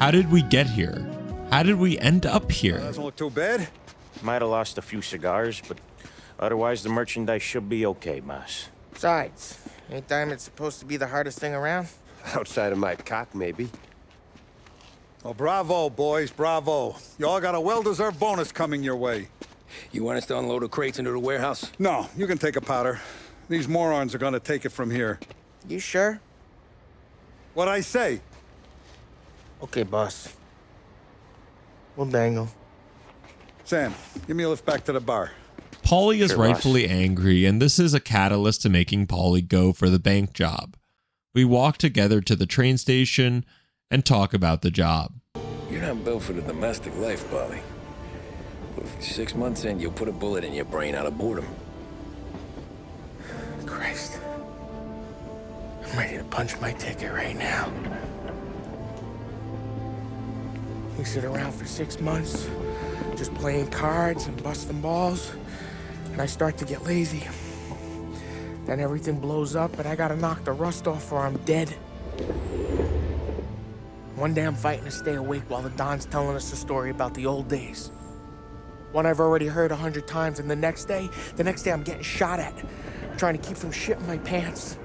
How did we get here? How did we end up here? Doesn't look too bad. Might have lost a few cigars, but otherwise the merchandise should be okay, boss. Besides, ain't diamonds supposed to be the hardest thing around? Outside of my cock, maybe. Well, bravo, boys, bravo. You all got a well-deserved bonus coming your way. You want us to unload the crates into the warehouse? No, you can take a powder. These morons are gonna take it from here. You sure? What'd I say? Okay, boss. We'll dangle. Sam, give me a lift back to the bar. Paulie is Sure, rightfully angry, and this is a catalyst to making Paulie go for the bank job. We walk together to the train station and talk about the job. You're not built for the domestic life, Paulie. 6 months in, you'll put a bullet in your brain out of boredom. Christ. I'm ready to punch my ticket right now. We sit around for 6 months, just playing cards and busting balls, and I start to get lazy. Then everything blows up, and I gotta knock the rust off or I'm dead. One day I'm fighting to stay awake while the Don's telling us a story about the old days. One I've already heard 100 times, and the next day I'm getting shot at, trying to keep from shitting my pants.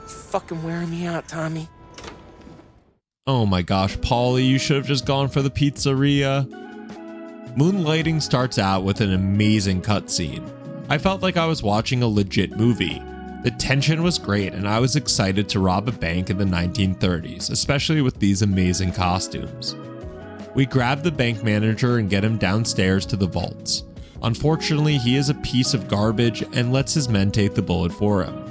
It's fucking wearing me out, Tommy. Oh my gosh, Paulie, you should have just gone for the pizzeria. Moonlighting starts out with an amazing cutscene. I felt like I was watching a legit movie. The tension was great, and I was excited to rob a bank in the 1930s, especially with these amazing costumes. We grab the bank manager and get him downstairs to the vaults. Unfortunately, he is a piece of garbage and lets his men take the bullet for him.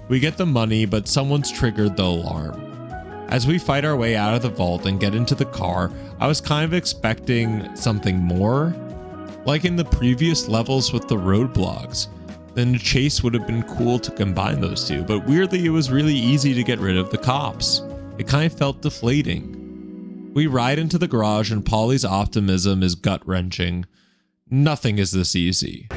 We get the money, but someone's triggered the alarm. As we fight our way out of the vault and get into the car, I was kind of expecting something more. Like in the previous levels with the roadblocks, then the chase would have been cool to combine those two, but weirdly it was really easy to get rid of the cops. It kind of felt deflating. We ride into the garage and Paulie's optimism is gut-wrenching. Nothing is this easy.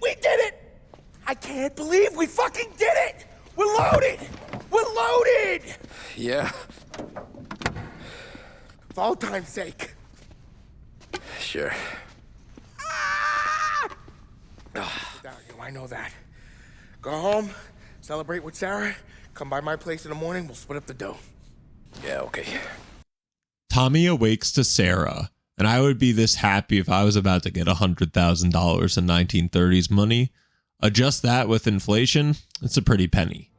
We did it! I can't believe we fucking did it! We're loaded! We're loaded! Yeah. For all time's sake. Sure. I know that. Go home, celebrate with Sarah, come by my place in the morning, we'll split up the dough. Yeah, okay. Tommy awakes to Sarah, and I would be this happy if I was about to get $100,000 in 1930s money. Adjust that with inflation, it's a pretty penny.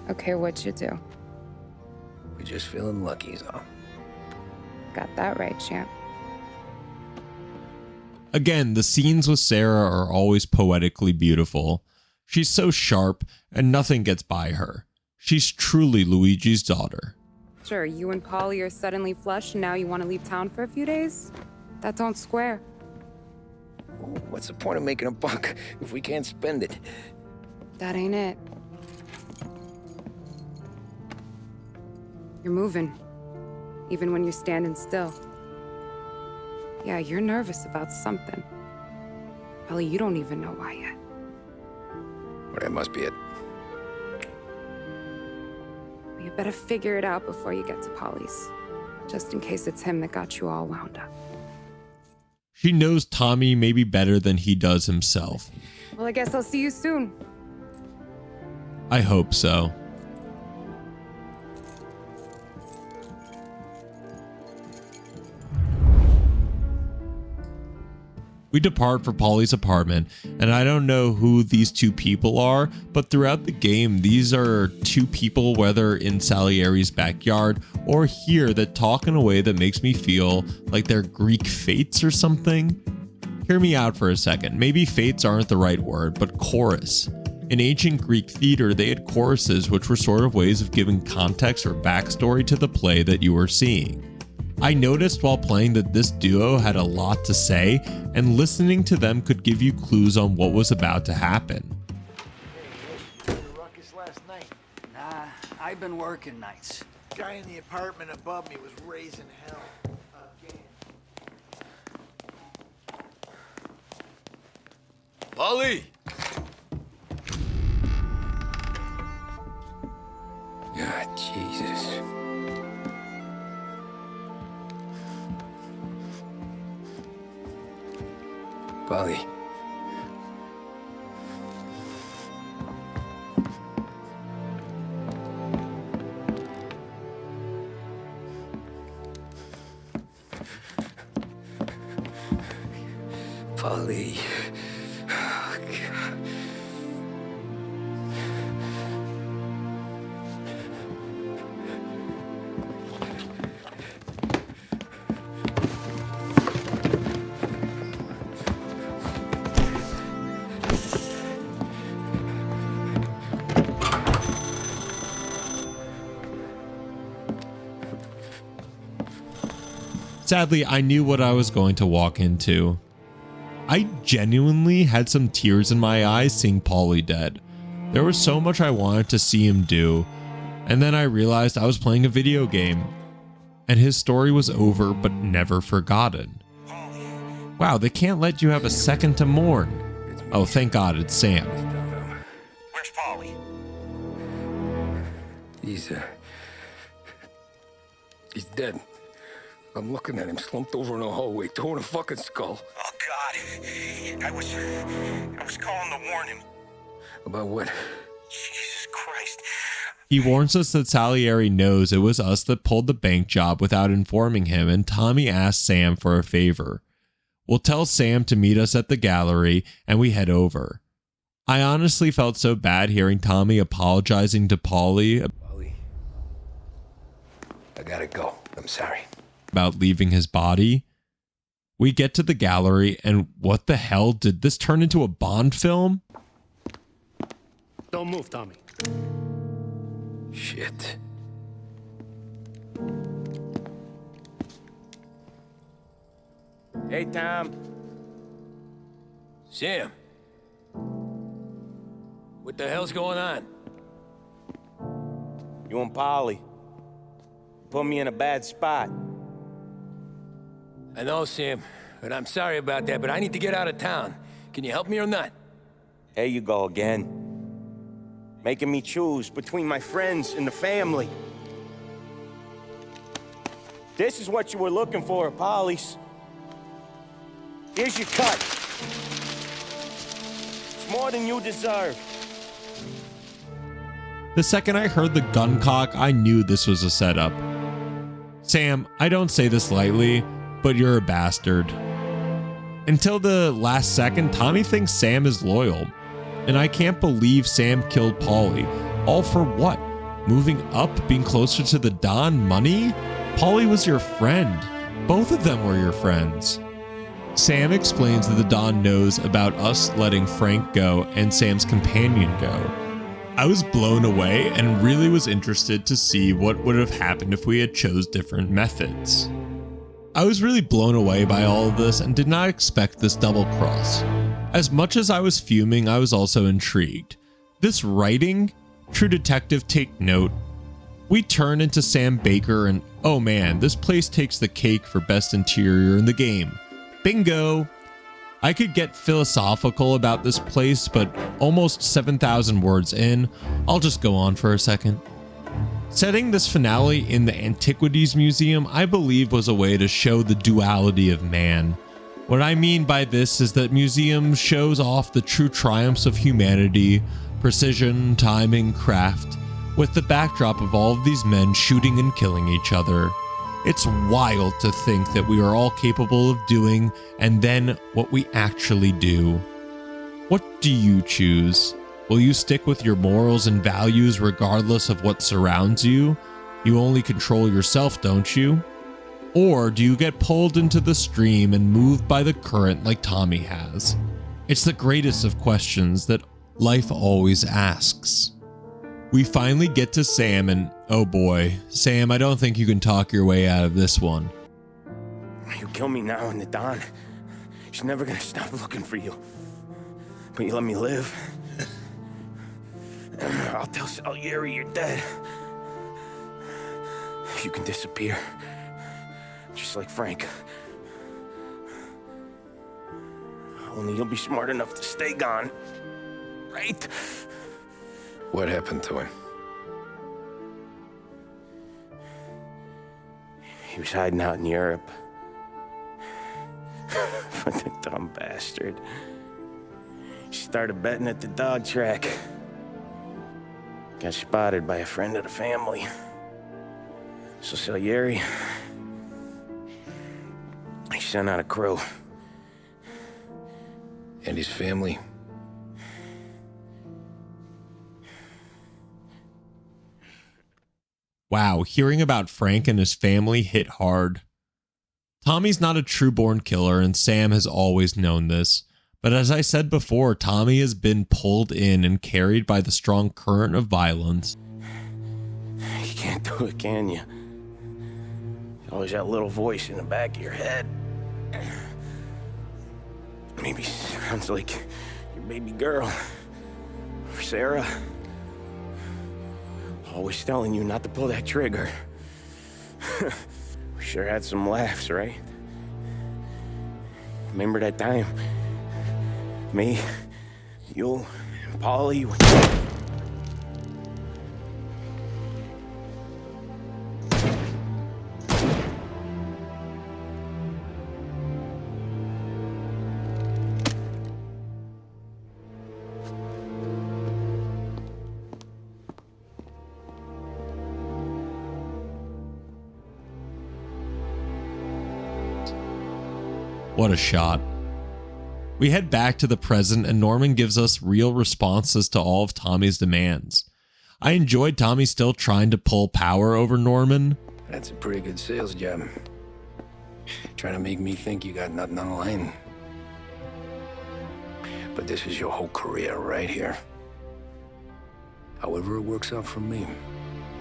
Okay, what'd you do? We're just feeling lucky, so. Got that right, champ. Again, the scenes with Sarah are always poetically beautiful. She's so sharp, and nothing gets by her. She's truly Luigi's daughter. Sure, you and Paulie are suddenly flush and now you want to leave town for a few days? That don't square. What's the point of making a buck if we can't spend it? That ain't it. You're moving, even when you're standing still. Yeah, you're nervous about something. Paulie, you don't even know why yet. Well, that must be it. Well, you better figure it out before you get to Paulie's, just in case it's him that got you all wound up. She knows Tommy maybe better than he does himself. Well, I guess I'll see you soon. I hope so. We depart for Paulie's apartment, and I don't know who these two people are, but throughout the game, these are two people, whether in Salieri's backyard or here, that talk in a way that makes me feel like they're Greek fates or something. Hear me out for a second. Maybe fates aren't the right word, but chorus. In ancient Greek theater, they had choruses, which were sort of ways of giving context or backstory to the play that you were seeing. I noticed while playing that this duo had a lot to say, and listening to them could give you clues on what was about to happen. Ruckus last night? Nah, I've been working nights. Guy in the apartment above me was raising hell. Paulie! God, Jesus. Paulie. Paulie. Oh, God. Sadly, I knew what I was going to walk into. I genuinely had some tears in my eyes seeing Paulie dead. There was so much I wanted to see him do, and then I realized I was playing a video game, and his story was over but never forgotten. Wow, they can't let you have a second to mourn. Oh, thank God it's Sam. Where's Paulie? He's dead. I'm looking at him slumped over in the hallway, torn a fucking skull. Oh, God. I was calling to warn him. About what? Jesus Christ. He warns us that Salieri knows it was us that pulled the bank job without informing him, and Tommy asks Sam for a favor. We'll tell Sam to meet us at the gallery, and we head over. I honestly felt so bad hearing Tommy apologizing to Paulie I gotta go. I'm sorry. About leaving his body. We get to the gallery, and what the hell, did this turn into a Bond film? Don't move, Tommy. Shit. Hey, Tom. Sam. What the hell's going on? You and Paulie put me in a bad spot. I know, Sam, and I'm sorry about that, but I need to get out of town. Can you help me or not? There you go again. Making me choose between my friends and the family. This is what you were looking for, Paulie's. Here's your cut. It's more than you deserve. The second I heard the gun cock, I knew this was a setup. Sam, I don't say this lightly, but you're a bastard. Until the last second, Tommy thinks Sam is loyal. And I can't believe Sam killed Paulie. All for what? Moving up, being closer to the Don, money? Paulie was your friend. Both of them were your friends. Sam explains that the Don knows about us letting Frank go and Sam's companion go. I was blown away and really was interested to see what would have happened if we had chose different methods. I was really blown away by all of this and did not expect this double cross. As much as I was fuming, I was also intrigued. This writing, True Detective, take note. We turn into Sam Baker and oh man, this place takes the cake for best interior in the game. Bingo! I could get philosophical about this place, but almost 7,000 words in, I'll just go on for a second. Setting this finale in the Antiquities Museum, I believe, was a way to show the duality of man. What I mean by this is that museum shows off the true triumphs of humanity, precision, timing, craft, with the backdrop of all of these men shooting and killing each other. It's wild to think that we are all capable of doing, and then what we actually do. What do you choose? Will you stick with your morals and values regardless of what surrounds you? You only control yourself, don't you? Or do you get pulled into the stream and moved by the current like Tommy has? It's the greatest of questions that life always asks. We finally get to Sam and, oh boy, Sam, I don't think you can talk your way out of this one. You kill me now in the dawn. She's never gonna stop looking for you. But you let me live. I'll tell Salieri you're dead. You can disappear. Just like Frank. Only you'll be smart enough to stay gone. Right? What happened to him? He was hiding out in Europe. But the dumb bastard. He started betting at the dog track. Got spotted by a friend of the family. So Salieri, he sent out a crew. And his family? Wow, hearing about Frank and his family hit hard. Tommy's not a true-born killer, and Sam has always known this. But as I said before, Tommy has been pulled in and carried by the strong current of violence. You can't do it, can you? Always that little voice in the back of your head. Maybe sounds like your baby girl. Or Sarah. Always telling you not to pull that trigger. We sure had some laughs, right? Remember that time? Me, you, and Paulie. What a shot. We head back to the present and Norman gives us real responses to all of Tommy's demands. I enjoyed Tommy still trying to pull power over Norman. That's a pretty good sales job. Trying to make me think you got nothing on the line. But this is your whole career right here. However it works out for me,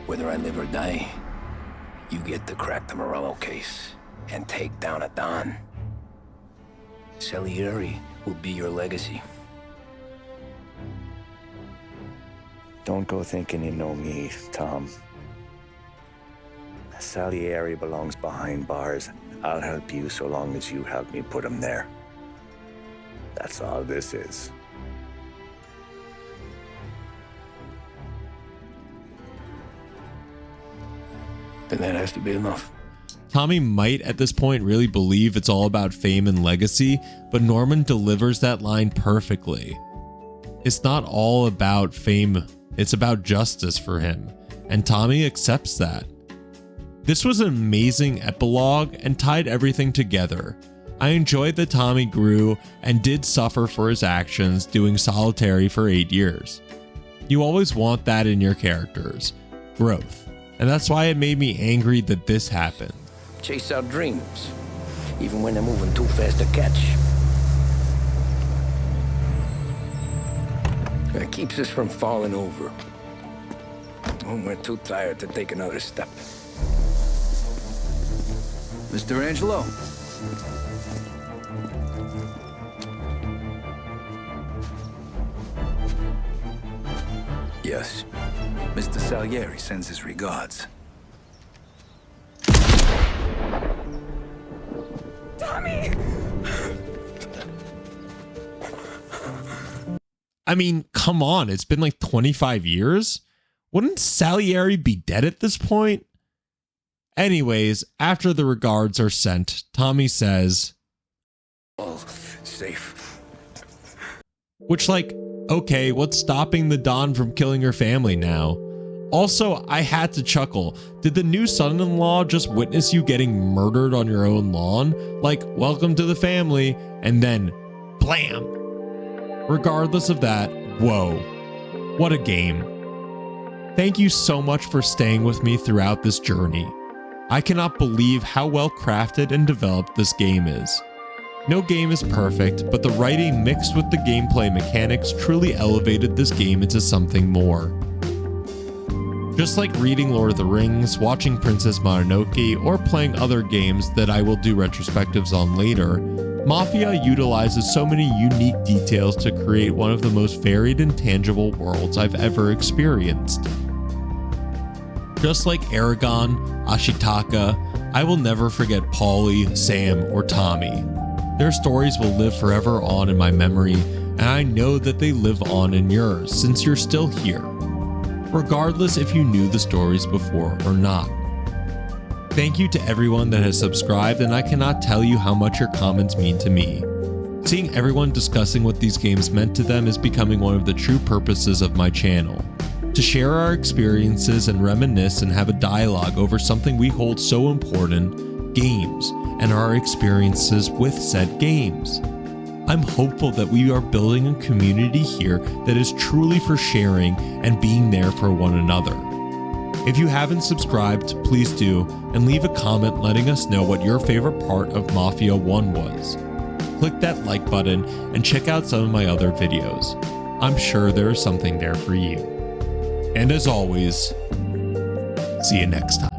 whether I live or die, you get to crack the Marello case and take down a Don. Salieri will be your legacy. Don't go thinking you know me, Tom. Salieri belongs behind bars. I'll help you so long as you help me put him there. That's all this is. Then that has to be enough. Tommy might at this point really believe it's all about fame and legacy, but Norman delivers that line perfectly. It's not all about fame, it's about justice for him, and Tommy accepts that. This was an amazing epilogue and tied everything together. I enjoyed that Tommy grew and did suffer for his actions, doing solitary for 8 years. You always want that in your characters, growth, and that's why it made me angry that this happened. Chase our dreams, even when they're moving too fast to catch. It keeps us from falling over when we're too tired to take another step. Mr. Angelo. Yes. Mr. Salieri sends his regards. Tommy! I mean, come on, it's been like 25 years? Wouldn't Salieri be dead at this point? Anyways, after the regards are sent, Tommy says, all safe. Which, like, okay, what's stopping the Don from killing her family now? Also, I had to chuckle. Did the new son-in-law just witness you getting murdered on your own lawn? Like, welcome to the family, and then blam! Regardless of that, whoa. What a game. Thank you so much for staying with me throughout this journey. I cannot believe how well crafted and developed this game is. No game is perfect, but the writing mixed with the gameplay mechanics truly elevated this game into something more. Just like reading Lord of the Rings, watching Princess Mononoke, or playing other games that I will do retrospectives on later, Mafia utilizes so many unique details to create one of the most varied and tangible worlds I've ever experienced. Just like Aragon, Ashitaka, I will never forget Paulie, Sam, or Tommy. Their stories will live forever on in my memory, and I know that they live on in yours since you're still here, regardless if you knew the stories before or not. Thank you to everyone that has subscribed, and I cannot tell you how much your comments mean to me. Seeing everyone discussing what these games meant to them is becoming one of the true purposes of my channel. To share our experiences and reminisce and have a dialogue over something we hold so important, games, and our experiences with said games. I'm hopeful that we are building a community here that is truly for sharing and being there for one another. If you haven't subscribed, please do, and leave a comment letting us know what your favorite part of Mafia 1 was. Click that like button and check out some of my other videos. I'm sure there is something there for you. And as always, see you next time.